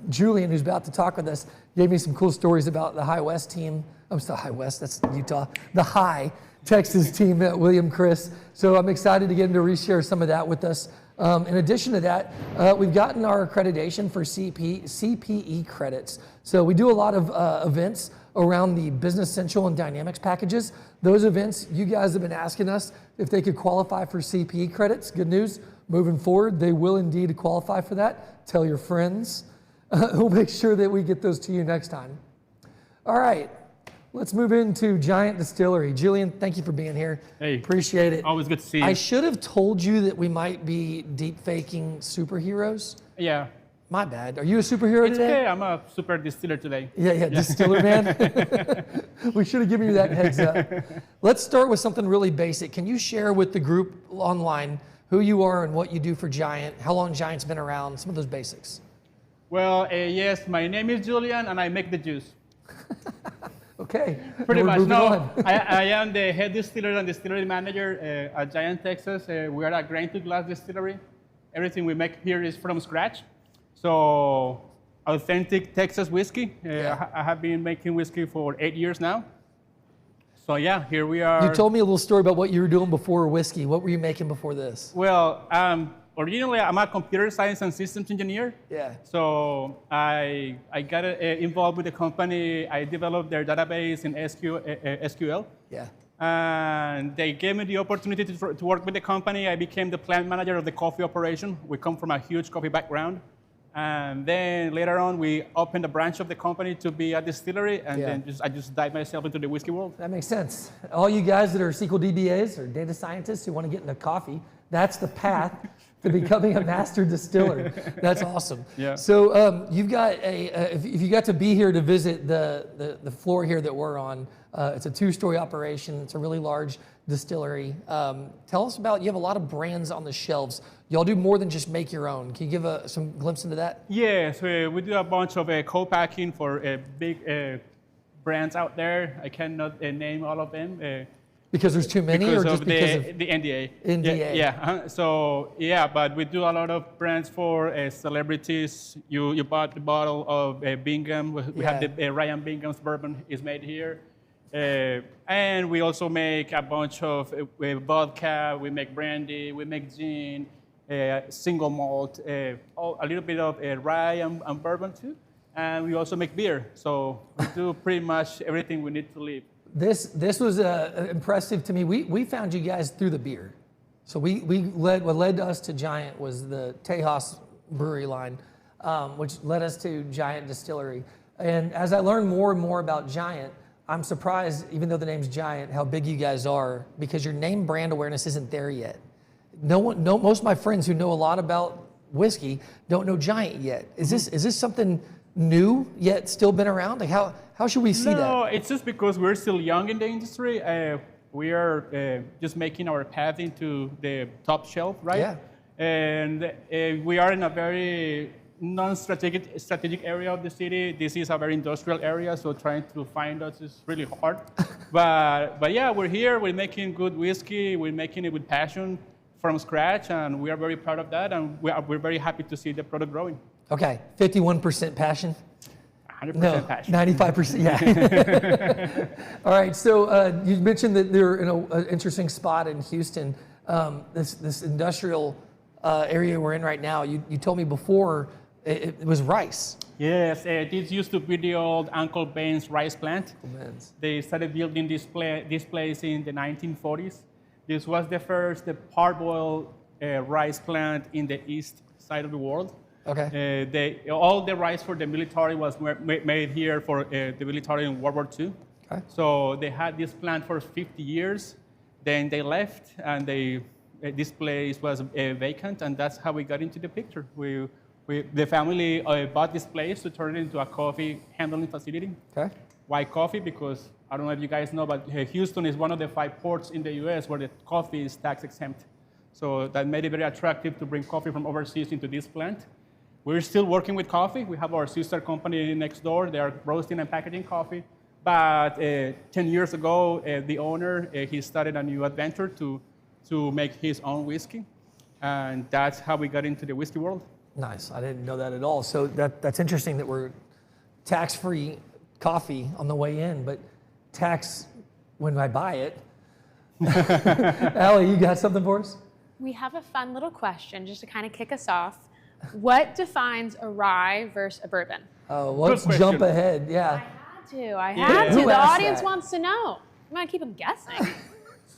Julian, who's about to talk with us, gave me some cool stories about the High West team. I'm still High West, that's Utah. The High Texas team at William Chris. So I'm excited to get him to reshare some of that with us. In addition to that, we've gotten our accreditation for CPE credits. So we do a lot of events around the Business Central and Dynamics packages. Those events, you guys have been asking us if they could qualify for CPE credits. Good news, moving forward, they will indeed qualify for that. Tell your friends. We'll make sure that we get those to you next time. All right. Let's move into Giant Distillery. Julian, thank you for being here. Hey. Appreciate it. Always good to see you. I should have told you that we might be deep faking superheroes. Yeah. My bad. Are you a superhero It's today? okay. I'm a super distiller today. Yeah, Distiller man. We should have given you that heads up. Let's start with something really basic. Can you share with the group online who you are and what you do for Giant, how long Giant's been around, some of those basics? Well, yes, my name is Julian and I make the juice. Okay. Pretty We're much. moving No, on. I am the head distiller and distillery manager at Giant Texas. We are a grain to glass distillery. Everything we make here is from scratch. So authentic Texas whiskey. I have been making whiskey for 8 years now. So yeah, here we are. You told me a little story about what you were doing before whiskey. What were you making before this? Well, originally I'm a computer science and systems engineer. Yeah. So I got involved with the company. I developed their database in SQL. Yeah. And they gave me the opportunity to work with the company. I became the plant manager of the coffee operation. We come from a huge coffee background. And then later on, we opened a branch of the company to be a distillery, and then I just dived myself into the whiskey world. That makes sense. All you guys that are SQL DBAs or data scientists who want to get into coffee, that's the path to becoming a master distiller. That's awesome. Yeah. So you've got if you got to be here to visit the floor here that we're on, it's a 2-story operation. It's a really large distillery. Tell us about, you have a lot of brands on the shelves. Y'all do more than just make your own. Can you give some glimpse into that? Yes, we do a bunch of co-packing for big brands out there. I cannot name all of them. Because there's too many, because or just of because of the NDA. NDA? Yeah. So yeah, but we do a lot of brands for celebrities. You bought the bottle of Bingham. We have the Ryan Bingham's bourbon is made here. And we also make a bunch of vodka, we make brandy, we make gin, single malt, a little bit of rye and bourbon too. And we also make beer. So we do pretty much everything we need to live. This was impressive to me. We found you guys through the beer. So what led us to Giant was the Tejas brewery line, which led us to Giant Distillery. And as I learned more and more about Giant, I'm surprised, even though the name's Giant, how big you guys are, because your name brand awareness isn't there yet. Most of my friends who know a lot about whiskey don't know Giant yet. Is this something new yet still been around? Like how should we see that? No, it's just because we're still young in the industry. We are just making our path into the top shelf, right? Yeah. And we are in a very non-strategic area of the city. This is a very industrial area, so trying to find us is really hard. but yeah, we're here. We're making good whiskey. We're making it with passion from scratch, and we are very proud of that. And we're very happy to see the product growing. Okay, 51% passion. 100% passion. 95%, yeah. All right, so you mentioned that they're in an interesting spot in Houston. This industrial area we're in right now, you told me before it was rice. Yes, this used to be the old Uncle Ben's rice plant. They started building this place in the 1940s. This was the first parboiled rice plant in the east side of the world. Okay. All the rice for the military was made here for the military in World War II. Okay. So they had this plant for 50 years. Then they left, and this place was vacant, and that's how we got into the picture. The family bought this place to turn it into a coffee handling facility. Okay. Why coffee? Because I don't know if you guys know, but Houston is one of the 5 ports in the U.S. where the coffee is tax exempt. So that made it very attractive to bring coffee from overseas into this plant. We're still working with coffee. We have our sister company next door. They are roasting and packaging coffee. But 10 years ago, the owner, he started a new adventure to make his own whiskey. And that's how we got into the whiskey world. Nice. I didn't know that at all. So that's interesting that we're tax-free coffee on the way in, but tax when I buy it. Allie, you got something for us? We have a fun little question just to kind of kick us off. What defines a rye versus a bourbon? Oh, let's Good jump question. ahead. Yeah. I had to. Who The asked audience that? wants to know. I'm going to keep them guessing.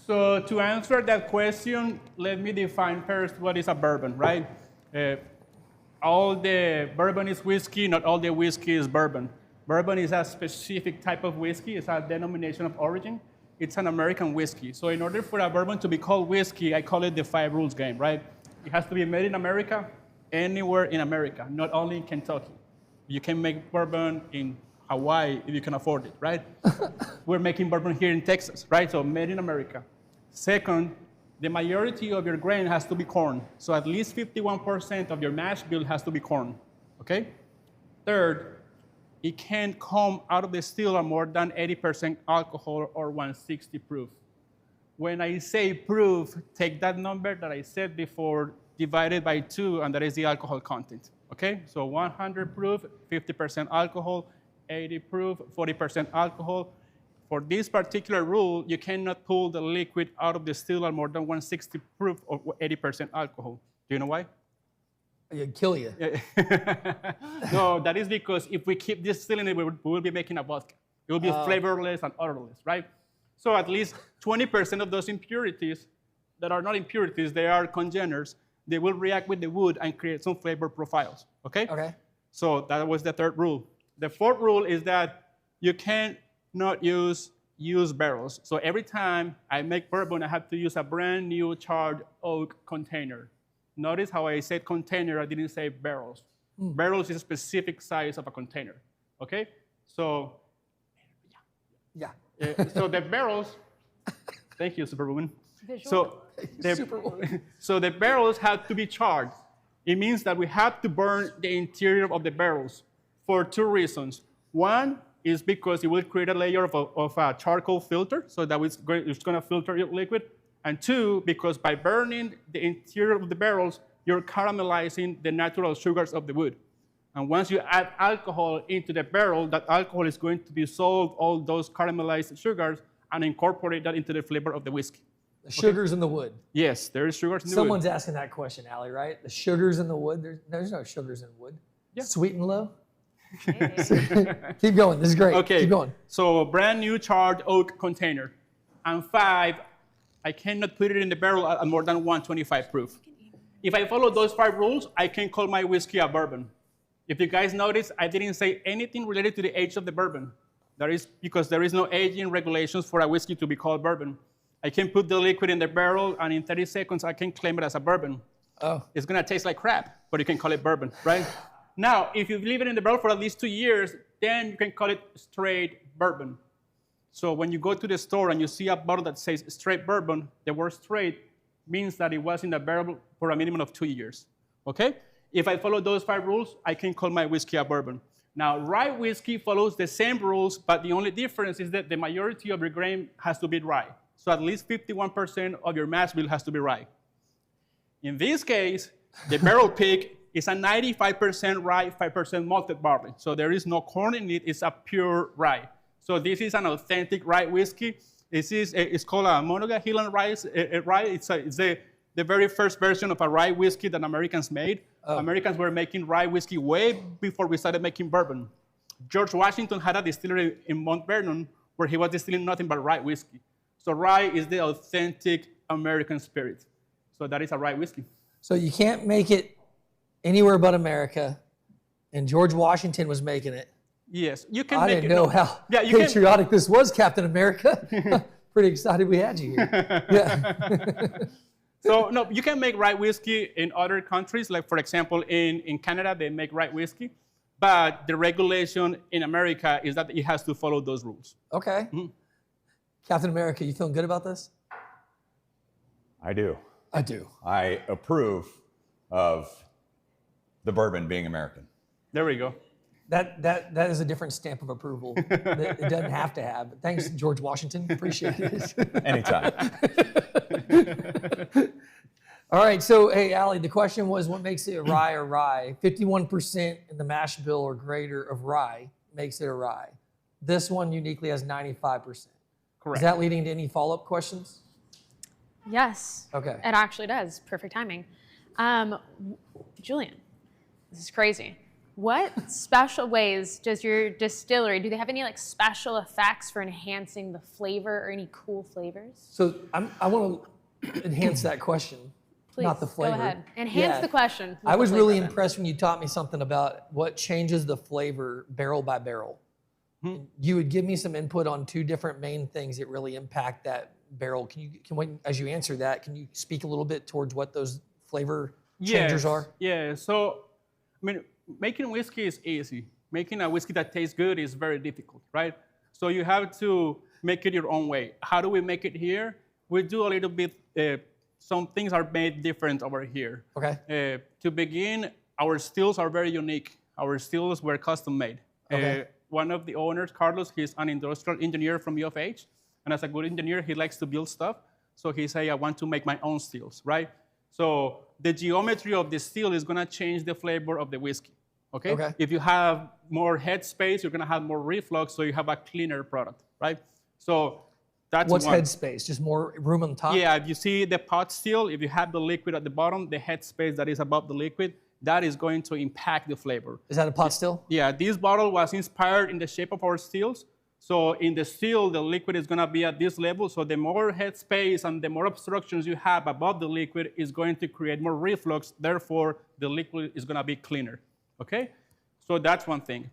So to answer that question, let me define first what is a bourbon, right? All the bourbon is whiskey, not all the whiskey is bourbon. Bourbon is a specific type of whiskey. It's a denomination of origin. It's an American whiskey. So in order for a bourbon to be called whiskey, I call it the 5 rules game, right? It has to be made in America, anywhere in America, not only in Kentucky. You can make bourbon in Hawaii if you can afford it, right? We're making bourbon here in Texas, right? So made in America. Second, the majority of your grain has to be corn. So at least 51% of your mash bill has to be corn, okay? Third, it can't come out of the distiller more than 80% alcohol or 160 proof. When I say proof, take that number that I said before, divided by 2, and that is the alcohol content, okay? So 100 proof, 50% alcohol, 80 proof, 40% alcohol. For this particular rule, you cannot pull the liquid out of the distiller more than 160 proof or 80% alcohol. Do you know why? It'd kill you. No, that is because if we keep distilling it, we will be making a vodka. It will be flavorless and odorless, right? So at least 20% of those impurities that are not impurities, they are congeners, they will react with the wood and create some flavor profiles, okay? Okay. So that was the third rule. The fourth rule is that you can't not use used barrels. So every time I make bourbon, I have to use a brand new charred oak container. Notice how I said container, I didn't say barrels. Barrels is a specific size of a container, okay? So, Yeah. so the barrels, thank you, Superwoman. Visual. So the barrels have to be charred. It means that we have to burn the interior of the barrels for 2 reasons. One is because it will create a layer of a charcoal filter, so that it's going to filter your liquid. And 2, because by burning the interior of the barrels, you're caramelizing the natural sugars of the wood. And once you add alcohol into the barrel, that alcohol is going to dissolve all those caramelized sugars and incorporate that into the flavor of the whiskey. The sugars in the wood. Yes, there is sugars in the Someone's wood. asking that question, Allie, right? The sugars in the wood. There's no sugars in wood. Yeah. Sweet and low. Keep going. This is great. Okay. Keep going. So brand new charred oak container. And 5, I cannot put it in the barrel at more than 125 proof. If I follow those 5 rules, I can call my whiskey a bourbon. If you guys notice, I didn't say anything related to the age of the bourbon. That is because there is no aging regulations for a whiskey to be called bourbon. I can put the liquid in the barrel, and in 30 seconds, I can claim it as a bourbon. Oh. It's gonna taste like crap, but you can call it bourbon, right? Now, if you leave it in the barrel for at least 2 years, then you can call it straight bourbon. So when you go to the store and you see a bottle that says straight bourbon, the word straight means that it was in the barrel for a minimum of 2 years, okay? If I follow those 5 rules, I can call my whiskey a bourbon. Now, rye whiskey follows the same rules, but the only difference is that the majority of your grain has to be rye. So at least 51% of your mash bill has to be rye. In this case, the barrel pick is a 95% rye, 5% malted barley. So there is no corn in it, it's a pure rye. So this is an authentic rye whiskey. It's called a Monongahela rye. It's the very first version of a rye whiskey that Americans made. Oh. Americans were making rye whiskey way before we started making bourbon. George Washington had a distillery in Mount Vernon where he was distilling nothing but rye whiskey. So rye is the authentic American spirit. So that is a rye whiskey. So you can't make it anywhere but America, and George Washington was making it. Yes, you can I make didn't it. know how patriotic this was, Captain America. Pretty excited we had you here. Yeah. So no, you can make rye whiskey in other countries. Like for example, in Canada, they make rye whiskey. But the regulation in America is that it has to follow those rules. Okay. Mm-hmm. Captain America, you feeling good about this? I do. I do. I approve of the bourbon being American. There we go. That is a different stamp of approval. It doesn't have to have. But thanks, George Washington. Appreciate it. Anytime. All right. So, hey, Allie, the question was, what makes it a rye or rye? 51% in the mash bill or greater of rye makes it a rye. This one uniquely has 95%. Correct. Is that leading to any follow-up questions? Yes. Okay. It actually does. Perfect timing. Julian, this is crazy. What special ways does your distillery, do they have any like special effects for enhancing the flavor or any cool flavors? So I want to enhance that question, Please, not the flavor. go ahead. Enhance the question. I was really impressed when you taught me something about what changes the flavor barrel by barrel. You would give me some input on 2 different main things that really impact that barrel. As you answer that, can you speak a little bit towards what those flavor changers are? Yeah. So, I mean, making whiskey is easy. Making a whiskey that tastes good is very difficult, right? So you have to make it your own way. How do we make it here? We do a little bit, some things are made different over here. Okay. To begin, our stills are very unique. Our stills were custom made. Okay. One of the owners, Carlos, he's an industrial engineer from U of H. And as a good engineer, he likes to build stuff. So he said, I want to make my own stills, right? So the geometry of the still is going to change the flavor of the whiskey, okay? If you have more head space, you're going to have more reflux, so you have a cleaner product, right? So that's What's head space? Just more room on top? Yeah, if you see the pot still, if you have the liquid at the bottom, the head space that is above the liquid, that is going to impact the flavor. Is that a pot still? Yeah, this bottle was inspired in the shape of our stills. So in the still, the liquid is going to be at this level. So the more head space and the more obstructions you have above the liquid is going to create more reflux. Therefore, the liquid is going to be cleaner. Okay? So that's one thing.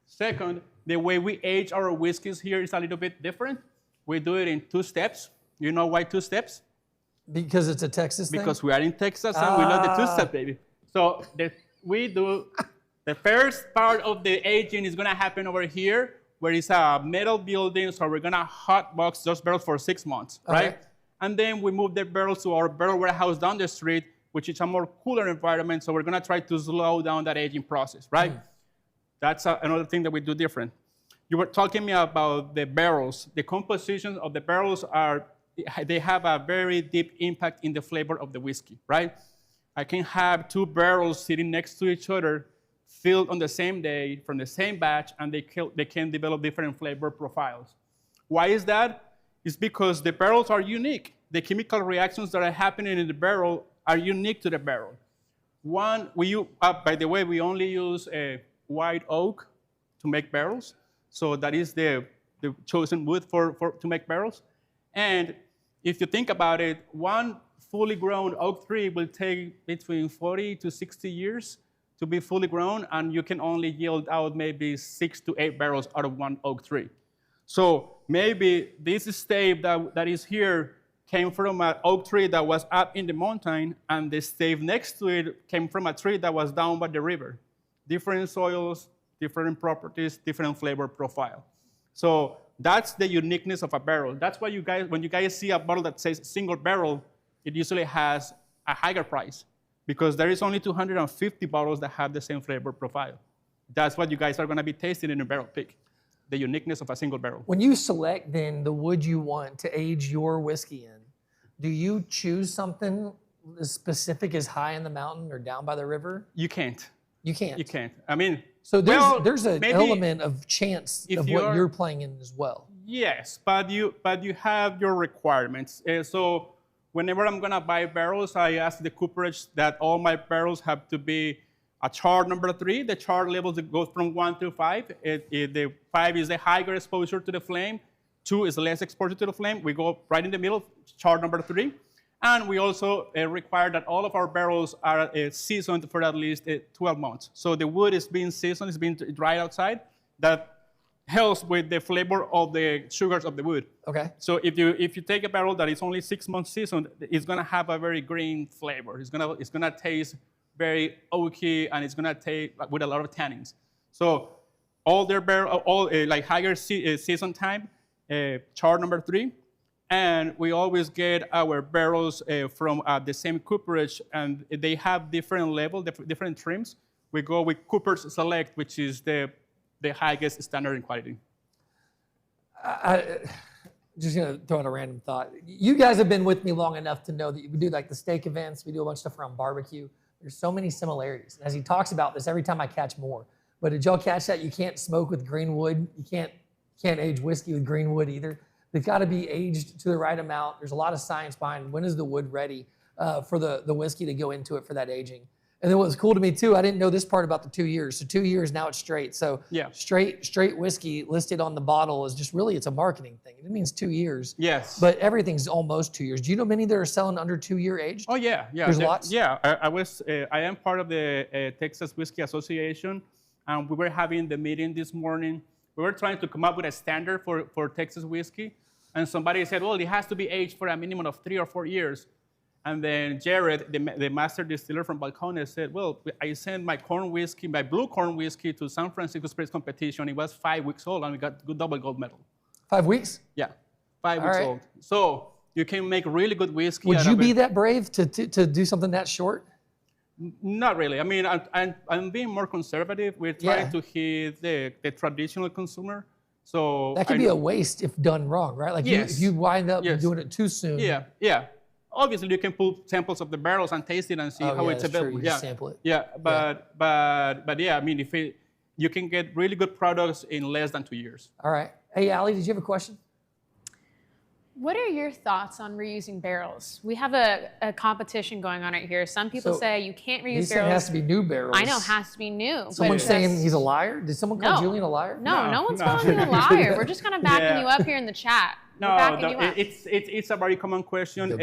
Second, the way we age our whiskeys here is a little bit different. We do it in 2 steps. You know why 2 steps? Because it's a Texas thing? Because we are in Texas and we love the 2-step, baby. So we do the first part of the aging is going to happen over here, where it's a metal building, so we're gonna hot box those barrels for 6 months, right? And then we move the barrels to our barrel warehouse down the street, which is a more cooler environment, so we're gonna try to slow down that aging process, right? That's another thing that we do different. You were talking to me about the barrels. The composition of the barrels they have a very deep impact in the flavor of the whiskey, right? I can have 2 barrels sitting next to each other, filled on the same day from the same batch, and they can develop different flavor profiles. Why is that? It's because the barrels are unique. The chemical reactions that are happening in the barrel are unique to the barrel. One, by the way, we only use white oak to make barrels. So that is the chosen wood to make barrels. And if you think about it, one fully grown oak tree will take between 40 to 60 years to be fully grown, and you can only yield out maybe 6 to 8 barrels out of one oak tree. So maybe this stave that is here came from an oak tree that was up in the mountain, and the stave next to it came from a tree that was down by the river. Different soils, different properties, different flavor profile. So that's the uniqueness of a barrel. That's why when you guys see a bottle that says single barrel, it usually has a higher price, because there is only 250 bottles that have the same flavor profile. That's what you guys are going to be tasting in a barrel pick, the uniqueness of a single barrel. When you select then the wood you want to age your whiskey in, do you choose something as specific as high in the mountain or down by the river? You can't. You can't. You can't. I mean, so well, there's an maybe element of chance of what you're playing in as well. Yes, but you have your requirements. So whenever I'm gonna buy barrels, I ask the cooperage that all my barrels have to be a char number 3. The char levels that go from 1 to 5. The 5 is the higher exposure to the flame. 2 is less exposure to the flame. We go right in the middle, char number 3. And we also require that all of our barrels are seasoned for at least 12 months. So the wood is being seasoned, it's being dried outside. That helps with the flavor of the sugars of the wood. Okay. So if you take a barrel that is only 6 months seasoned, it's gonna have a very green flavor. It's gonna taste very oaky, and it's gonna taste with a lot of tannins. So all their barrel, like higher season time, char number 3. And we always get our barrels from the same cooperage, and they have different levels, different trims. We go with Cooper's Select, which is the highest standard in quality. Just gonna throw out a random thought. You guys have been with me long enough to know that we do like the steak events, we do a bunch of stuff around barbecue. There's so many similarities. As he talks about this, every time I catch more. But did y'all catch that? You can't smoke with green wood. You can't age whiskey with green wood either. They've got to be aged to the right amount. There's a lot of science behind when is the wood ready for the whiskey to go into it for that aging. And then what was cool to me too, I didn't know this part about the 2 years. So 2 years, now it's straight. So yeah. straight whiskey listed on the bottle is just really, it's a marketing thing. It means 2 years. Yes. But everything's almost 2 years. Do you know many that are selling under 2 year aged? Oh yeah. There's lots? Yeah, I am part of the Texas Whiskey Association, and we were having the meeting this morning. We were trying to come up with a standard for Texas whiskey. And somebody said, well, it has to be aged for a minimum of 3 or 4 years. And then Jared, the master distiller from Balcones, said, well, I sent my blue corn whiskey to San Francisco Spirits Competition. It was 5 weeks old, and we got double gold medal. 5 weeks? Yeah, 5 weeks old. So you can make really good whiskey. Would you be that brave to do something that short? Not really. I mean, I'm being more conservative. We're trying to hit the traditional consumer. So that could be a waste if done wrong, right? Like if you wind up doing it too soon. Yeah. Obviously, you can pull samples of the barrels and taste it and see how it's available. True. You sample it. Yeah, but yeah, I mean, you can get really good products in less than 2 years. All right. Hey, Allie, did you have a question? What are your thoughts on reusing barrels? We have a competition going on right here. Some people say you can't reuse barrels. It has to be new barrels. I know, it has to be new. Someone's saying he's a liar? Did someone call Julian a liar? No one's calling you a liar. We're just kind of backing you up here in the chat. No, it's a very common question.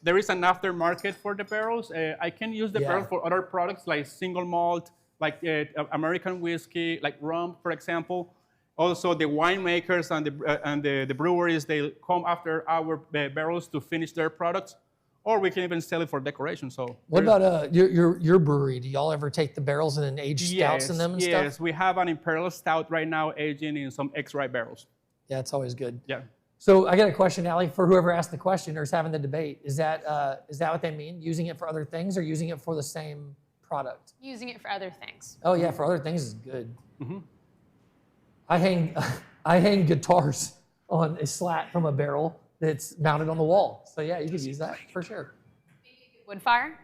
There is an aftermarket for the barrels. I can use the barrels for other products like single malt, like American whiskey, like rum, for example. Also, the winemakers and the breweries, they come after our barrels to finish their products, or we can even sell it for decoration. So, what about your brewery? Do y'all ever take the barrels and then age stouts in them and stuff? Yes, we have an Imperial Stout right now aging in some X-Rye barrels. Yeah, it's always good. Yeah. So I got a question, Allie, for whoever asked the question or is having the debate. Is that what they mean? Using it for other things or using it for the same product? Using it for other things. Oh yeah, for other things is good. Mm-hmm. I hang guitars on a slat from a barrel that's mounted on the wall. So yeah, you could use that for sure. Wood fire?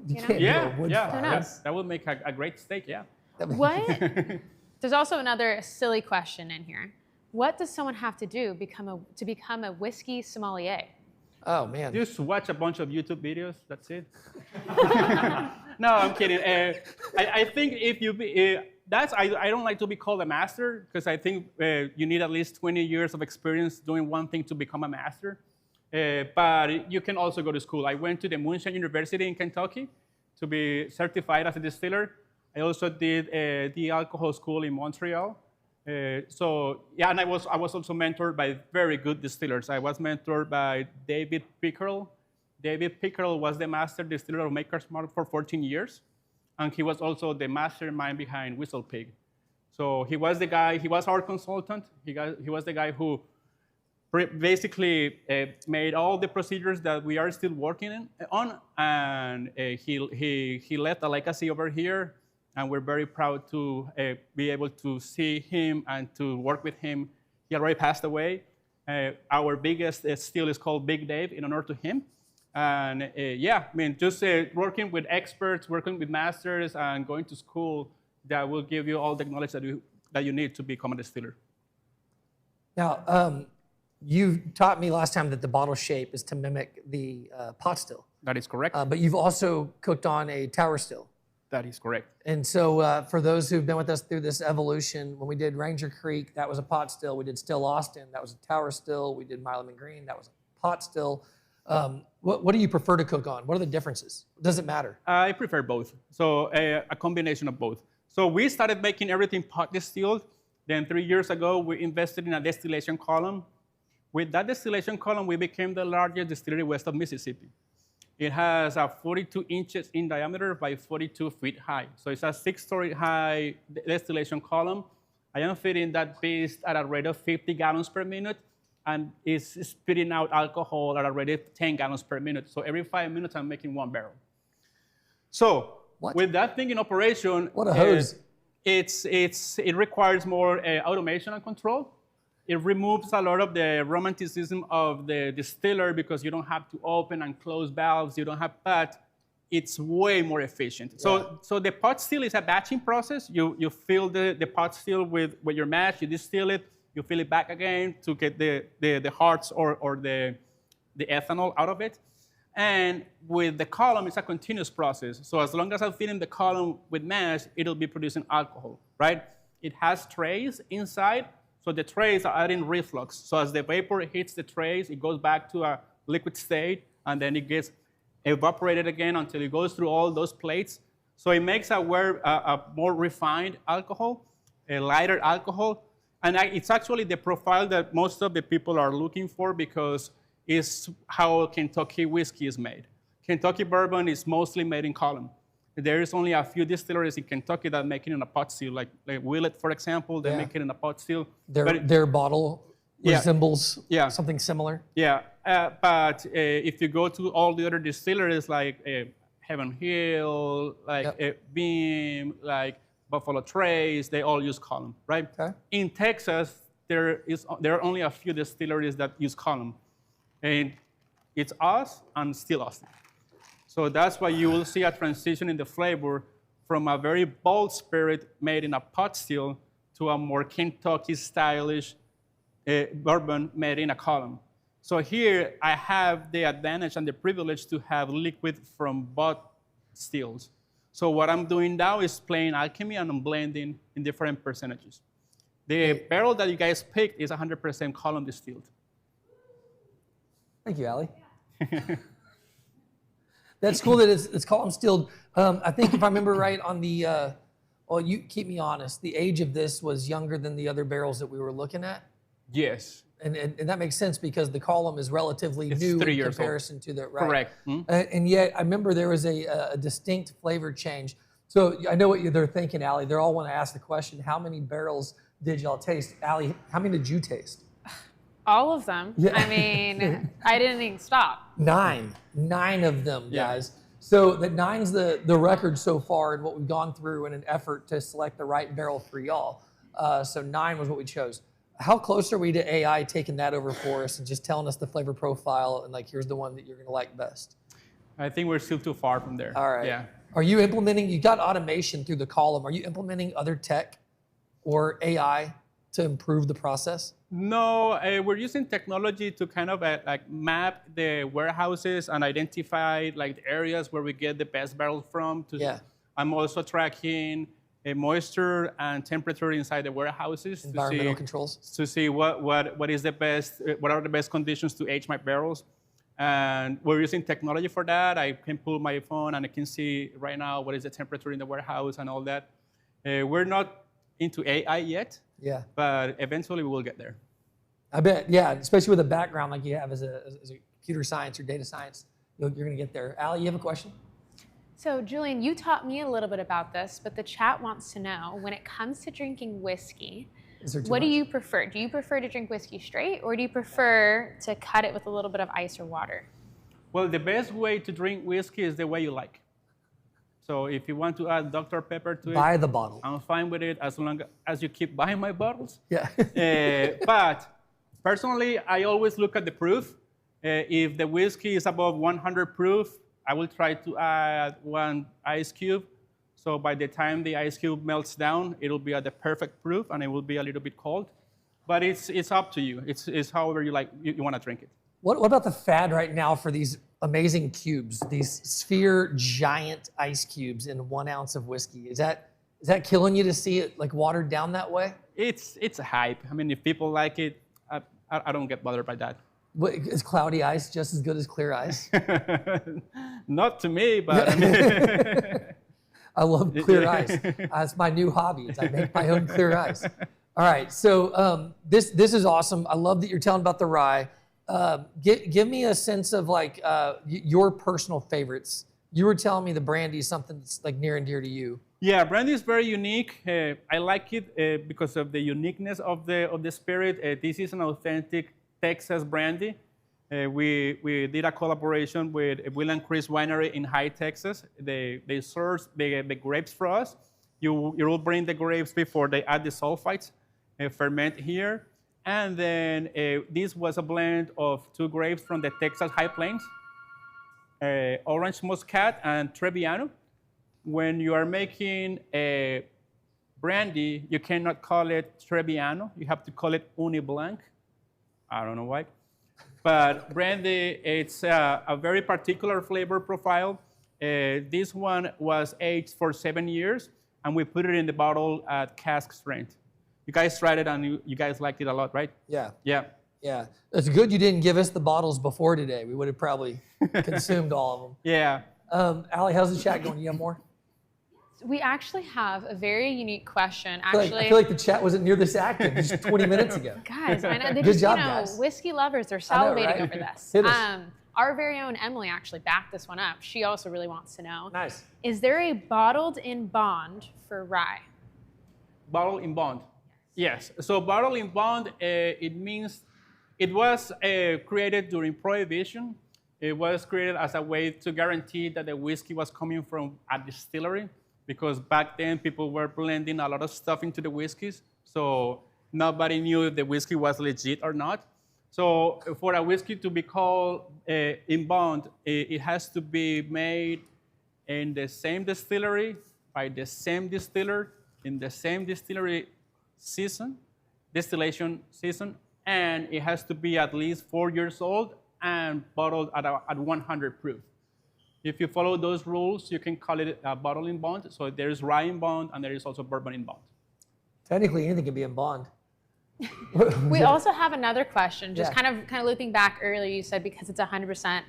You can't do a wood fire. That would make a great steak, yeah. What? There's also another silly question in here. What does someone have to do to become a whiskey sommelier? Oh man. Just watch a bunch of YouTube videos, that's it. No, I'm kidding. I think I don't like to be called a master because I think you need at least 20 years of experience doing one thing to become a master. But you can also go to school. I went to the Moonshine University in Kentucky to be certified as a distiller. I also did the alcohol school in Montreal. So yeah, and I was also mentored by very good distillers. I was mentored by David Pickerel. David Pickerel was the master distiller of Maker's Mark for 14 years. And he was also the mastermind behind Whistle Pig. So he was the guy, he was our consultant. He was the guy who basically made all the procedures that we are still working on. And he left a legacy over here. And we're very proud to be able to see him and to work with him. He already passed away. Our biggest still is called Big Dave in honor to him. And yeah, I mean, just working with experts, working with masters, and going to school that will give you all the knowledge that you need to become a distiller. Now, you taught me last time that the bottle shape is to mimic the pot still. That is correct. But you've also cooked on a tower still. That is correct. And so for those who've been with us through this evolution, when we did Ranger Creek, that was a pot still. We did Still Austin, that was a tower still. We did Milam and Green, that was a pot still. What do you prefer to cook on? What are the differences? Does it matter? I prefer both. So a combination of both. So we started making everything pot distilled. Then 3 years ago, we invested in a distillation column. With that distillation column, we became the largest distillery west of Mississippi. It has 42 inches in diameter by 42 feet high. So it's a 6-story high distillation column. I am feeding that beast at a rate of 50 gallons per minute, and it's spitting out alcohol at a rate of 10 gallons per minute. So every 5 minutes, I'm making 1 barrel. So with that thing in operation, what a hose. It requires more automation and control. It removes a lot of the romanticism of the distiller because you don't have to open and close valves. You don't have that. It's way more efficient. Yeah. So the pot still is a batching process. You fill the pot still with your mash. You distill it. You fill it back again to get the hearts or the ethanol out of it. And with the column, it's a continuous process. So as long as I'm filling the column with mash, it'll be producing alcohol, right? It has trays inside. So the trays are in reflux. So as the vapor hits the trays, it goes back to a liquid state, and then it gets evaporated again until it goes through all those plates. So it makes a more refined alcohol, a lighter alcohol. And it's actually the profile that most of the people are looking for because it's how Kentucky whiskey is made. Kentucky bourbon is mostly made in column. There is only a few distilleries in Kentucky that make it in a pot still, like Willett, for example. They make it in a pot still. Their bottle resembles something similar. Yeah, but if you go to all the other distilleries, like Heaven Hill, like Beam, like Buffalo Trace, they all use column, right? Okay. In Texas, there are only a few distilleries that use column, and it's us and Still Austin. So that's why you will see a transition in the flavor from a very bold spirit made in a pot still to a more Kentucky stylish bourbon made in a column. So here I have the advantage and the privilege to have liquid from both stills. So what I'm doing now is playing alchemy and I'm blending in different percentages. The barrel that you guys picked is 100% column distilled. Thank you, Ali. That's cool that it's column distilled. I think if I remember right on the, well, you keep me honest, the age of this was younger than the other barrels that we were looking at. Yes. And that makes sense because the column is relatively new in comparison to the, right? Correct. And yet I remember there was a distinct flavor change. So I know what they're thinking, Ali. They all want to ask the question, how many barrels did y'all taste? Ali, how many did you taste? All of them. Yeah. I mean, I didn't even stop. 9 of them, guys. So that 9's the record so far and what we've gone through in an effort to select the right barrel for y'all. So 9 was what we chose. How close are we to AI taking that over for us and just telling us the flavor profile and like, here's the one that you're gonna like best? I think we're still too far from there. All right. Yeah. Are you implementing, you got automation through the column. Are you implementing other tech or AI to improve the process? No, we're using technology to kind of like map the warehouses and identify like the areas where we get the best barrels from. I'm also tracking moisture and temperature inside the warehouses Environmental controls. to see what is the best, what are the best conditions to age my barrels. And we're using technology for that. I can pull my phone and I can see right now what is the temperature in the warehouse and all that. We're not into AI yet, Yeah. but eventually we will get there. I bet, yeah, especially with a background like you have as a computer science or data science, you're going to get there. Allie, you have a question? So, Julian, you taught me a little bit about this, but the chat wants to know, when it comes to drinking whiskey, Is there too what do much? you prefer? Do you prefer to drink whiskey straight, or do you prefer to cut it with a little bit of ice or water? Well, the best way to drink whiskey is the way you like. So if you want to add Dr. Pepper to Buy it, the bottle. I'm fine with it as long as you keep buying my bottles. Yeah. But personally, I always look at the proof. If the whiskey is above 100 proof, I will try to add 1 ice cube. So by the time the ice cube melts down, it'll be at the perfect proof and it will be a little bit cold. But it's up to you. It's however you like, you want to drink it. What about the fad right now for these amazing cubes, these sphere giant ice cubes in 1 ounce of whiskey? Is that killing you to see it like watered down that way? It's a hype. I mean, if people like it, I don't get bothered by that. What, is cloudy ice just as good as clear ice? Not to me, but I mean, I love clear ice. That's my new hobby. Is I make my own clear ice. All right, so this is awesome. I love that you're telling about the rye. Give me a sense of like your personal favorites. You were telling me the brandy is something that's like near and dear to you. yeah, brandy is very unique. I like it because of the uniqueness of the spirit. This is an authentic Texas brandy. We did a collaboration with Will and Chris Winery in High Texas. They source the grapes for us. You will bring the grapes before they add the sulfites, ferment here. And then this was a blend of 2 grapes from the Texas High Plains, Orange Muscat and Trebbiano. When you are making a brandy, you cannot call it Trebbiano. You have to call it Uni Blanc. I don't know why. But brandy, it's a very particular flavor profile. This one was aged for 7 years, and we put it in the bottle at cask strength. You guys tried it, and you guys liked it a lot, right? Yeah. Yeah. Yeah. It's good you didn't give us the bottles before today. We would have probably consumed all of them. Yeah. Allie, how's the chat going? You have more? We actually have a very unique question. I feel like the chat wasn't near this active just 20 minutes ago. Guys, I know they Good just, job, guys. whiskey lovers are I know, salivating right? over this. Hit us. Our very own Emily actually backed this one up. She also really wants to know. Nice. Is there a bottled in bond for rye? Bottle in bond. Yes. So bottle in bond, it means it was created during Prohibition. It was created as a way to guarantee that the whiskey was coming from a distillery, because back then people were blending a lot of stuff into the whiskeys. So nobody knew if the whiskey was legit or not. So for a whiskey to be called in bond, it has to be made in the same distillery by the same distiller in the same distillation season, and it has to be at least 4 years old and bottled at 100 proof. If you follow those rules, you can call it a bottle in bond. So there is rye in bond, and there is also bourbon in bond. Technically, anything can be in bond. We also have another question, just Yeah. kind of looping back earlier. You said because it's 100%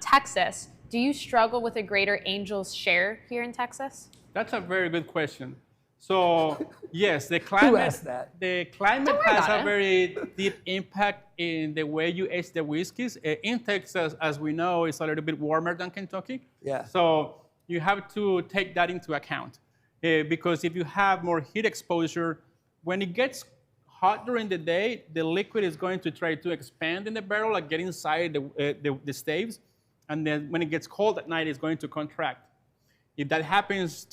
Texas. Do you struggle with a greater Angels share here in Texas? That's a very good question. So yes, the climate. Who asked that? The climate Don't worry has about a it. very deep impact in the way you age the whiskeys. In Texas, as we know, it's a little bit warmer than Kentucky. Yeah. So you have to take that into account, because if you have more heat exposure, when it gets hot during the day, the liquid is going to try to expand in the barrel, like get inside the staves, and then when it gets cold at night, it's going to contract. If that happens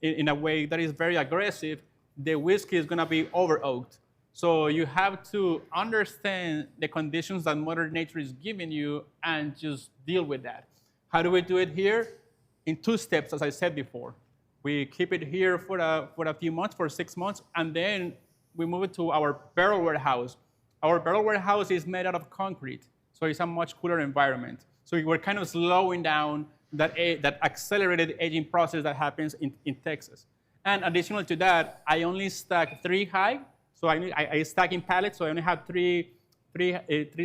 in a way that is very aggressive, the whiskey is going to be over-oaked. So you have to understand the conditions that Mother Nature is giving you and just deal with that. How do we do it here? In 2 steps, as I said before. We keep it here for a few months, for 6 months, and then we move it to our barrel warehouse. Our barrel warehouse is made out of concrete, so it's a much cooler environment. So we're kind of slowing down that accelerated aging process that happens in Texas. And additional to that, I only stack 3 high. So I stack in pallets, so I only have three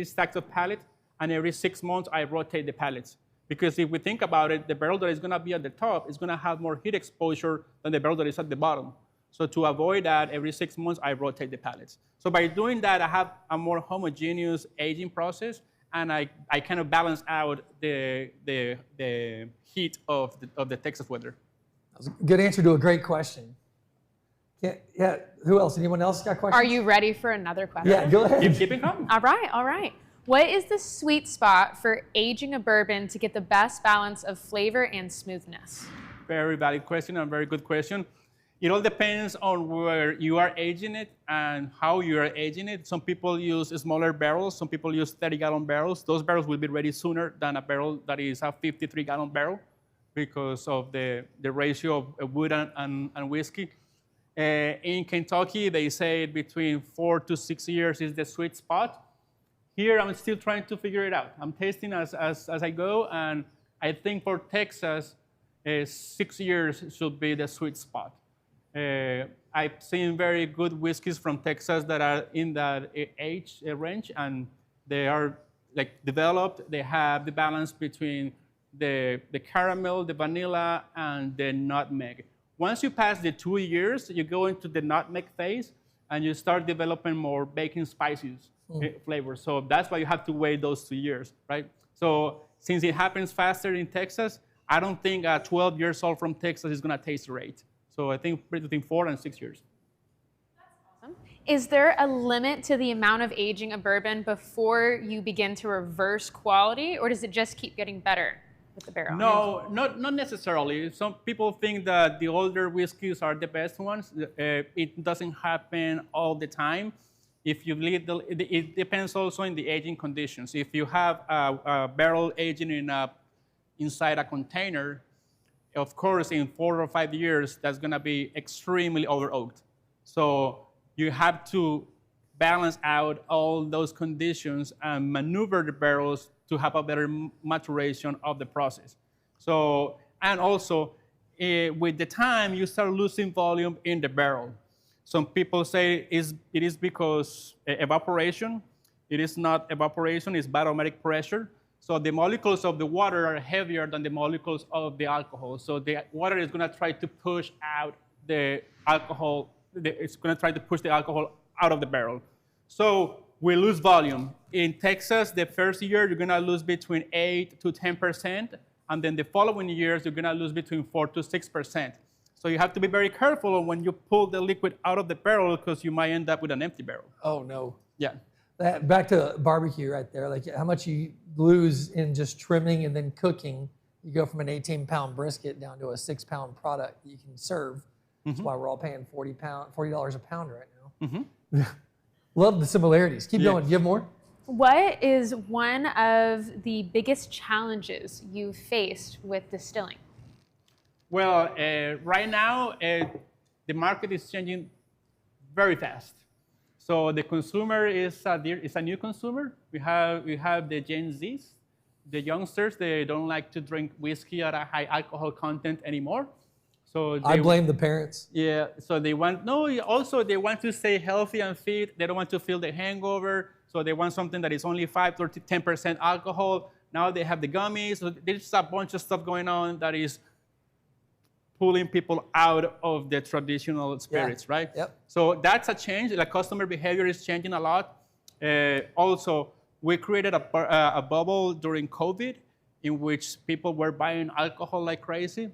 stacks of pallets, and every 6 months I rotate the pallets. Because if we think about it, the barrel that is going to be at the top is going to have more heat exposure than the barrel that is at the bottom. So to avoid that, every 6 months I rotate the pallets. So by doing that, I have a more homogeneous aging process, and I kind of balance out the heat of the Texas weather. That was a good answer to a great question. Yeah, who else? Anyone else got questions? Are you ready for another question? Yeah, go ahead. Keep it coming. All right, all right. What is the sweet spot for aging a bourbon to get the best balance of flavor and smoothness? Very valid question and very good question. It all depends on where you are aging it and how you are aging it. Some people use smaller barrels. Some people use 30-gallon barrels. Those barrels will be ready sooner than a barrel that is a 53-gallon barrel because of the ratio of wood and whiskey. In Kentucky, they say between 4 to 6 years is the sweet spot. Here, I'm still trying to figure it out. I'm tasting as I go, and I think for Texas, 6 years should be the sweet spot. I've seen very good whiskeys from Texas that are in that age range, and they are like developed. They have the balance between the caramel, the vanilla, and the nutmeg. Once you pass the 2 years, you go into the nutmeg phase, and you start developing more baking spices flavors. So that's why you have to wait those 2 years, right? So since it happens faster in Texas, I don't think 12 years old from Texas is going to taste great. So I think between 4 and 6 years. Awesome. Is there a limit to the amount of aging a bourbon before you begin to reverse quality, or does it just keep getting better with the barrel? No, not necessarily. Some people think that the older whiskeys are the best ones. It doesn't happen all the time. If you leave it depends also in the aging conditions. If you have a barrel aging inside a container, of course, in 4 or 5 years, that's going to be extremely over-oaked. So you have to balance out all those conditions and maneuver the barrels to have a better maturation of the process. So, and also, with the time, you start losing volume in the barrel. Some people say it is because evaporation. It is not evaporation, it's barometric pressure. So the molecules of the water are heavier than the molecules of the alcohol. So the water is going to try to push out the alcohol. It's going to try to push the alcohol out of the barrel. So we lose volume. In Texas, the first year, you're going to lose between 8 to 10%. And then the following years, you're going to lose between 4 to 6%. So you have to be very careful when you pull the liquid out of the barrel because you might end up with an empty barrel. Oh, no. Yeah. Back to barbecue right there, like how much you lose in just trimming and then cooking. You go from an 18-pound brisket down to a 6-pound product that you can serve. That's why we're all paying $40 a pound right now. Love the similarities. Keep going. Do you have more? What is one of the biggest challenges you've faced with distilling? Well, right now, the market is changing very fast. So the consumer is a new consumer. We have the Gen Zs, the youngsters. They don't like to drink whiskey at a high alcohol content anymore. So I blame the parents. Yeah. So they want Also, they want to stay healthy and fit. They don't want to feel the hangover. So they want something that is only 5 to 10% alcohol. Now they have the gummies. So there's a bunch of stuff going on that is pulling people out of the traditional spirits, right? Yep. So that's a change. The customer behavior is changing a lot. Also, we created a bubble during COVID in which people were buying alcohol like crazy.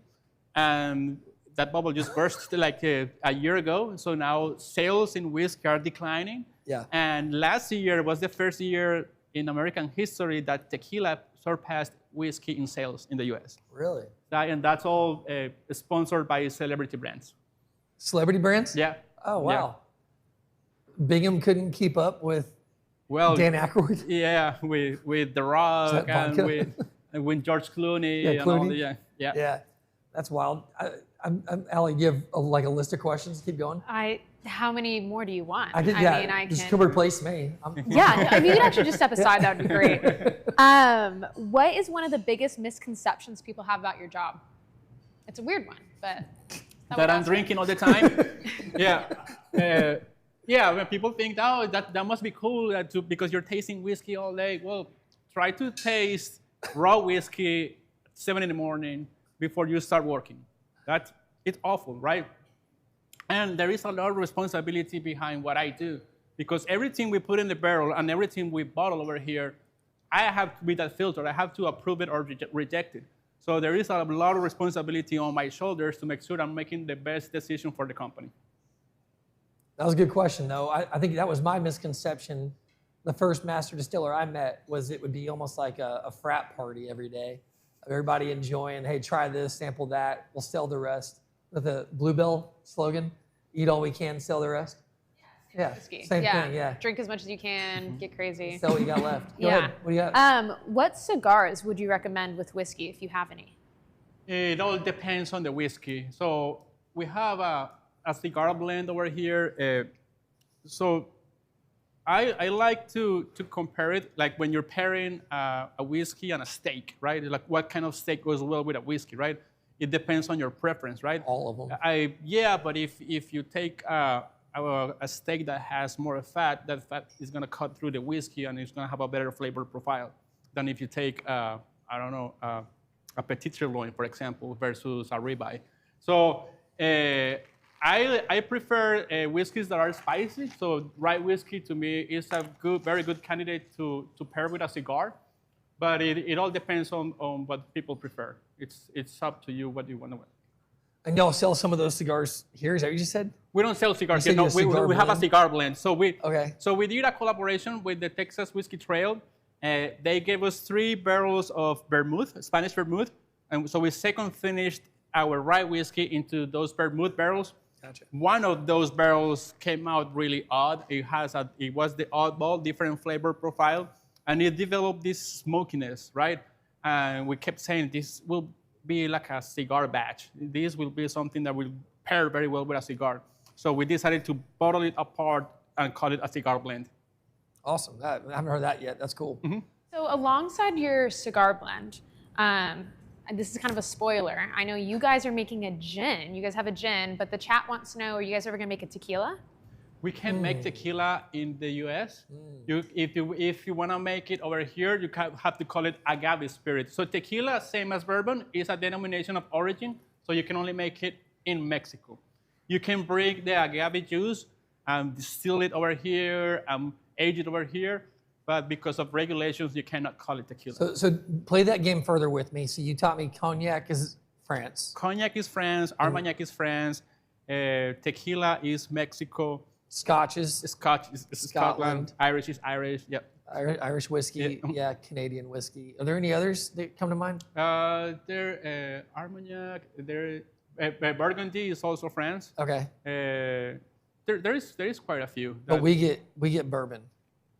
And that bubble just burst like a year ago. So now sales in whiskey are declining. Yeah. And last year was the first year in American history that tequila surpassed whiskey in sales in the U.S. Really? And that's all sponsored by celebrity brands. Celebrity brands? Yeah. Oh, wow. Yeah. Bingham couldn't keep up with Dan Aykroyd? Yeah, with The Rock and with George Clooney. Yeah, Clooney? And all Yeah. That's wild. Allie, you have a list of questions? Keep going. How many more do you want? I just come replace me. Yeah, if you could actually just step aside, that would be great. What is one of the biggest misconceptions people have about your job? It's a weird one, but that I'm drinking all the time. Yeah. Yeah, when people think, oh, that must be cool because you're tasting whiskey all day. Well, try to taste raw whiskey at 7 in the morning before you start working. It's awful, right? And there is a lot of responsibility behind what I do because everything we put in the barrel and everything we bottle over here, I have to be that filter. I have to approve it or reject it. So there is a lot of responsibility on my shoulders to make sure I'm making the best decision for the company. That was a good question, though. I think that was my misconception. The first master distiller I met was it would be almost like a frat party every day. Everybody enjoying, hey, try this, sample that, we'll sell the rest. With the Bluebell slogan, eat all we can, sell the rest. Yeah, Whiskey. same thing, yeah. Drink as much as you can, get crazy. Sell what you got left. Go Yeah. ahead. What do you got? What cigars would you recommend with whiskey if you have any? It all depends on the whiskey. So we have a cigar blend over here. So I like to compare it like when you're pairing a whiskey and a steak, right? Like what kind of steak goes well with a whiskey, right? It depends on your preference, right? All of them. Yeah, but if you take a steak that has more fat, that fat is going to cut through the whiskey and it's going to have a better flavor profile than if you take, I don't know, a petit sirloin, for example, versus a ribeye. So I prefer whiskeys that are spicy. So rye whiskey to me is a very good candidate to pair with a cigar. But it all depends on what people prefer. It's up to you what you want to. And y'all sell some of those cigars here? Is that what you just said? We don't sell cigars You here. No, said you we have a cigar blend. So we did a collaboration with the Texas Whiskey Trail. They gave us 3 barrels of vermouth, Spanish vermouth, and so we second finished our rye whiskey into those vermouth barrels. Gotcha. One of those barrels came out really odd. It was the oddball, different flavor profile, and it developed this smokiness, right? And we kept saying this will be like a cigar batch. This will be something that will pair very well with a cigar. So we decided to bottle it apart and call it a cigar blend. Awesome. I haven't heard that yet. That's cool. Mm-hmm. So alongside your cigar blend, and this is kind of a spoiler, I know you guys are making a gin. You guys have a gin, but the chat wants to know, are you guys ever going to make a tequila? We can make tequila in the U.S. If you want to make it over here, you have to call it agave spirit. So tequila, same as bourbon, is a denomination of origin, so you can only make it in Mexico. You can bring the agave juice and distill it over here and age it over here, but because of regulations, you cannot call it tequila. So play that game further with me. So you taught me cognac is France. Cognac is France, Armagnac is France, tequila is Mexico. Scotch is Scotch is Scotland. Irish is Irish. Yep. Irish whiskey. Yeah, Canadian whiskey. Are there any others that come to mind? There, Armagnac. There, Burgundy is also France. Okay. There is quite a few. But we get bourbon.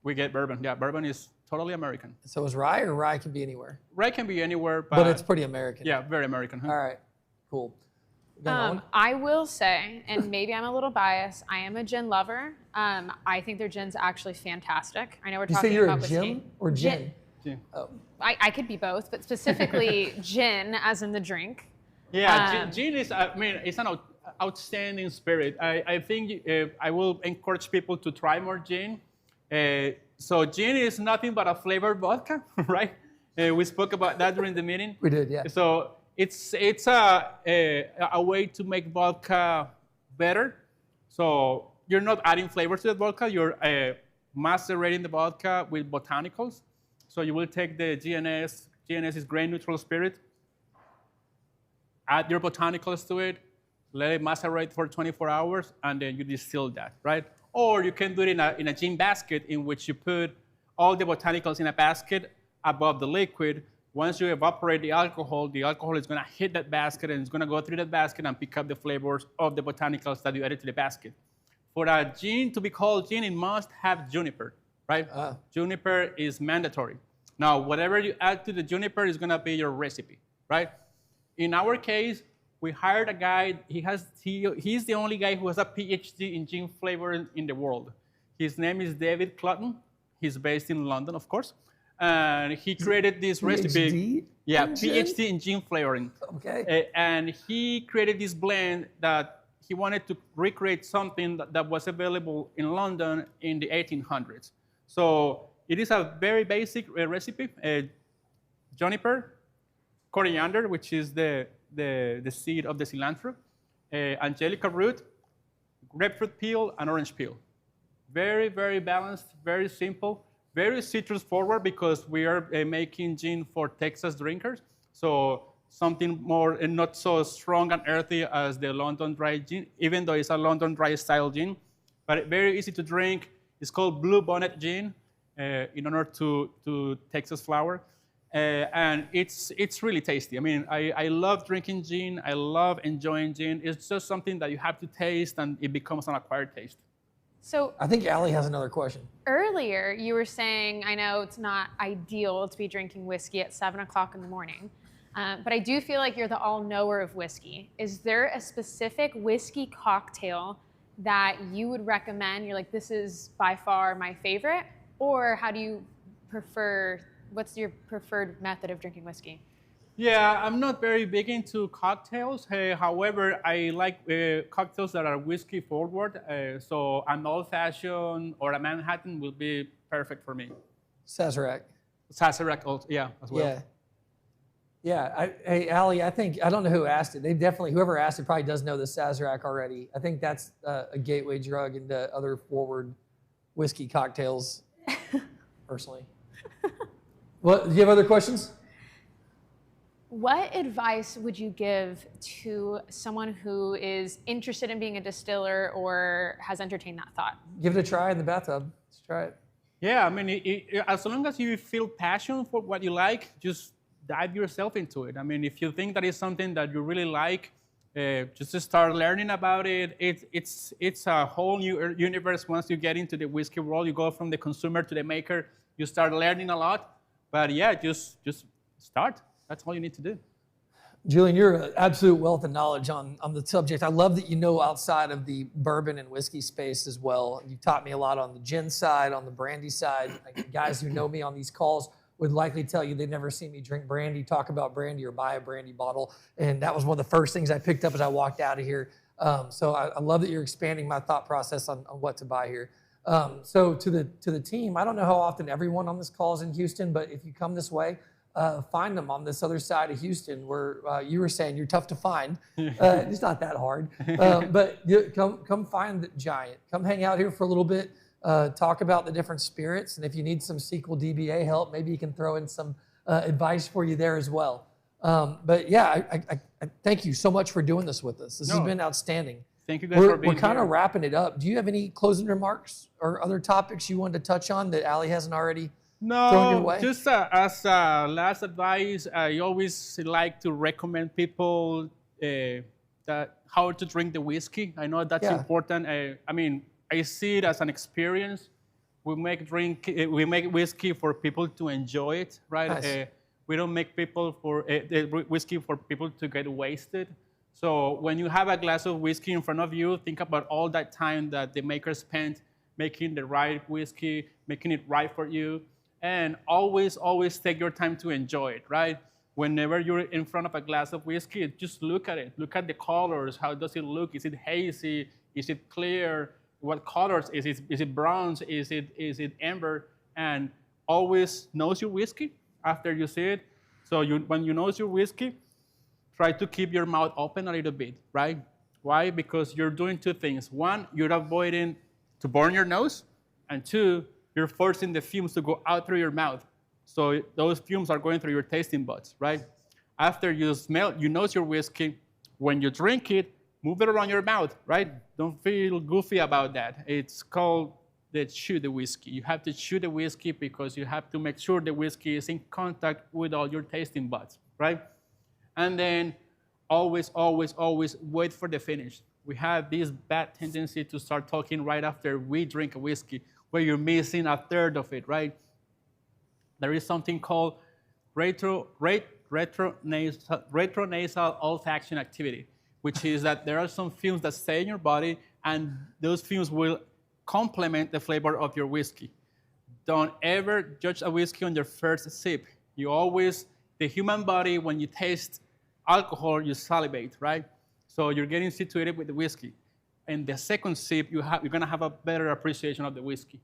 We get bourbon. Yeah, bourbon is totally American. So is rye, or rye can be anywhere? Rye can be anywhere, but it's pretty American. Yeah, very American. Huh? All right. Cool. I will say, and maybe I'm a little biased, I am a gin lover. I think their gin's actually fantastic. I know we're talking about whiskey. You say you're a gin or gin? Gin. Oh. I could be both, but specifically gin as in the drink. Yeah, gin is, it's an outstanding spirit. I think I will encourage people to try more gin. So gin is nothing but a flavored vodka, right? We spoke about that during the meeting. We did, yeah. So it's a way to make vodka better. So you're not adding flavor to the vodka. You're macerating the vodka with botanicals. So you will take the GNS. GNS is grain neutral spirit. Add your botanicals to it. Let it macerate for 24 hours, and then you distill that, right? Or you can do it in a gin basket in which you put all the botanicals in a basket above the liquid. Once you evaporate the alcohol is going to hit that basket and it's going to go through that basket and pick up the flavors of the botanicals that you added to the basket. For a gin to be called gin, it must have juniper, right? Juniper is mandatory. Now, whatever you add to the juniper is going to be your recipe, right? In our case, we hired a guy. He's the only guy who has a PhD in gin flavor in the world. His name is David Clutton. He's based in London, of course. and he created this recipe. PhD? Yeah, in gin? PhD in gin flavoring. Okay. And he created this blend that he wanted to recreate something that was available in London in the 1800s. So it is a very basic recipe. Juniper, coriander, which is the seed of the cilantro, angelica root, grapefruit peel, and orange peel. Very, very balanced, very simple, very citrus forward because we are making gin for Texas drinkers. So something more and not so strong and earthy as the London dry gin, even though it's a London dry style gin, but very easy to drink. It's called Blue Bonnet Gin in honor to Texas flower. And it's really tasty. I mean, I love drinking gin. I love enjoying gin. It's just something that you have to taste and it becomes an acquired taste. So I think Allie has another question. earlier you were saying, I know it's not ideal to be drinking whiskey at 7 o'clock in the morning, but I do feel like you're the all-knower of whiskey. Is there a specific whiskey cocktail that you would recommend? You're like, this is by far my favorite? Or how do you prefer, what's your preferred method of drinking whiskey? Yeah, I'm not very big into cocktails. However, I like cocktails that are whiskey forward. So an old-fashioned or a Manhattan will be perfect for me. Sazerac. Sazerac, also, yeah, as well. Yeah. Yeah. Hey, Allie, I don't know who asked it. Whoever asked it probably does know the Sazerac already. I think that's a gateway drug into other forward whiskey cocktails, personally. Well, do you have other questions? What advice would you give to someone who is interested in being a distiller or has entertained that thought? Give it a try in the bathtub. Let's try it. Yeah, I mean, as long as you feel passion for what you like, just dive yourself into it. I mean, if you think that is something that you really like, just start learning about it. It's a whole new universe once you get into the whiskey world. You go from the consumer to the maker. You start learning a lot. But yeah, just start. That's all you need to do. Julian, you're an absolute wealth of knowledge on the subject. I love that you know outside of the bourbon and whiskey space as well. You taught me a lot on the gin side, on the brandy side. Like, guys who know me on these calls would likely tell you they've never seen me drink brandy, talk about brandy, or buy a brandy bottle. And that was one of the first things I picked up as I walked out of here. So I love that you're expanding my thought process on what to buy here. So to the team, I don't know how often everyone on this call is in Houston, but if you come this way, find them on this other side of Houston where you were saying you're tough to find. It's not that hard. But come find the Giant. Come hang out here for a little bit. Talk about the different spirits. And if you need some sequel DBA help, maybe you can throw in some advice for you there as well. But yeah, I thank you so much for doing this with us. This has been outstanding. Thank you guys for being here. We're kind of wrapping it up. Do you have any closing remarks or other topics you wanted to touch on that Allie hasn't already thrown your way? Just as last advice, I always like to recommend people that how to drink the whiskey. I know that's important. I mean, I see it as an experience. We make whiskey for people to enjoy it, right? Nice. We don't make whiskey for people to get wasted. So when you have a glass of whiskey in front of you, think about all that time that the maker spent making the right whiskey, making it right for you. And always, always take your time to enjoy it, right? Whenever you're in front of a glass of whiskey, just look at it. Look at the colors. How does it look? Is it hazy? Is it clear? What colors? Is it bronze? Is it amber? And always nose your whiskey after you see it. So when you nose your whiskey, try to keep your mouth open a little bit, right? Why? Because you're doing two things. One, you're avoiding to burn your nose. And two, you're forcing the fumes to go out through your mouth. So those fumes are going through your tasting buds, right? After you nose your whiskey, when you drink it, move it around your mouth, right? Don't feel goofy about that. It's called chew the whiskey. You have to chew the whiskey because you have to make sure the whiskey is in contact with all your tasting buds, right? And then always, always, always wait for the finish. We have this bad tendency to start talking right after we drink a whiskey, where you're missing a third of it, right? There is something called retronasal olfaction activity, which is that there are some fumes that stay in your body, and those fumes will complement the flavor of your whiskey. don't ever judge a whiskey on your first sip. You always, the human body, when you taste alcohol, you salivate, right? So you're getting situated with the whiskey. And the second sip, you're going to have a better appreciation of the whiskey.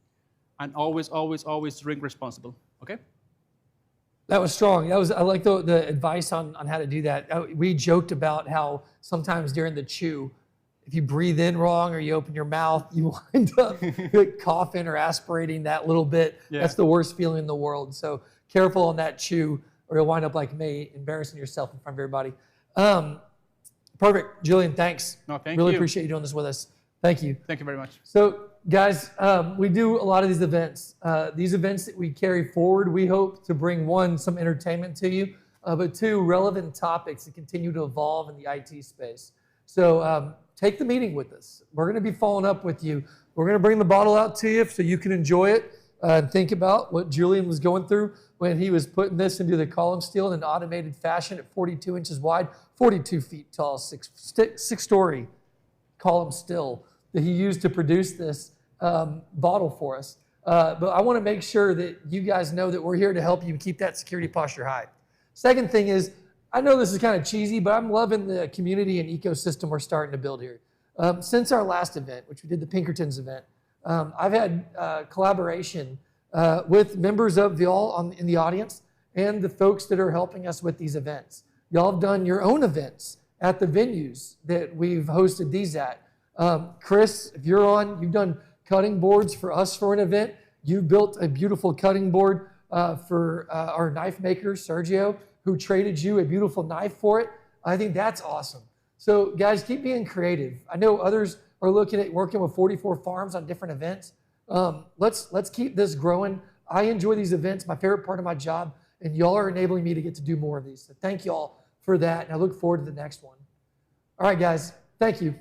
And always, always, always drink responsible, okay? That was strong. I like the advice on how to do that. We joked about how sometimes during the chew, if you breathe in wrong or you open your mouth, you wind up coughing or aspirating that little bit. Yeah. That's the worst feeling in the world. So careful on that chew or you'll wind up like me, embarrassing yourself in front of everybody. Perfect. Julian, thanks. No, thank you. Really you. Appreciate you doing this with us. Thank you. Thank you very much. So guys, we do a lot of these events. These events that we carry forward, we hope to bring, one, some entertainment to you, but two, relevant topics that continue to evolve in the IT space. So take the meeting with us. We're going to be following up with you. We're going to bring the bottle out to you so you can enjoy it and think about what Julian was going through when he was putting this into the column steel in an automated fashion at 42 inches wide, 42 feet tall, six-story column steel that he used to produce this bottle for us. But I want to make sure that you guys know that we're here to help you keep that security posture high. Second thing is, I know this is kind of cheesy, but I'm loving the community and ecosystem we're starting to build here. Since our last event, which we did the Pinkertons event, I've had collaboration with members of y'all in the audience and the folks that are helping us with these events. Y'all have done your own events at the venues that we've hosted these at. Chris, if you're on, you've done cutting boards for us for an event. You built a beautiful cutting board for our knife maker, Sergio, who traded you a beautiful knife for it. I think that's awesome. So guys, keep being creative. I know others are looking at working with 44 farms on different events. Let's keep this growing. I enjoy these events, my favorite part of my job, and y'all are enabling me to get to do more of these. So thank y'all for that, and I look forward to the next one. All right, guys, thank you.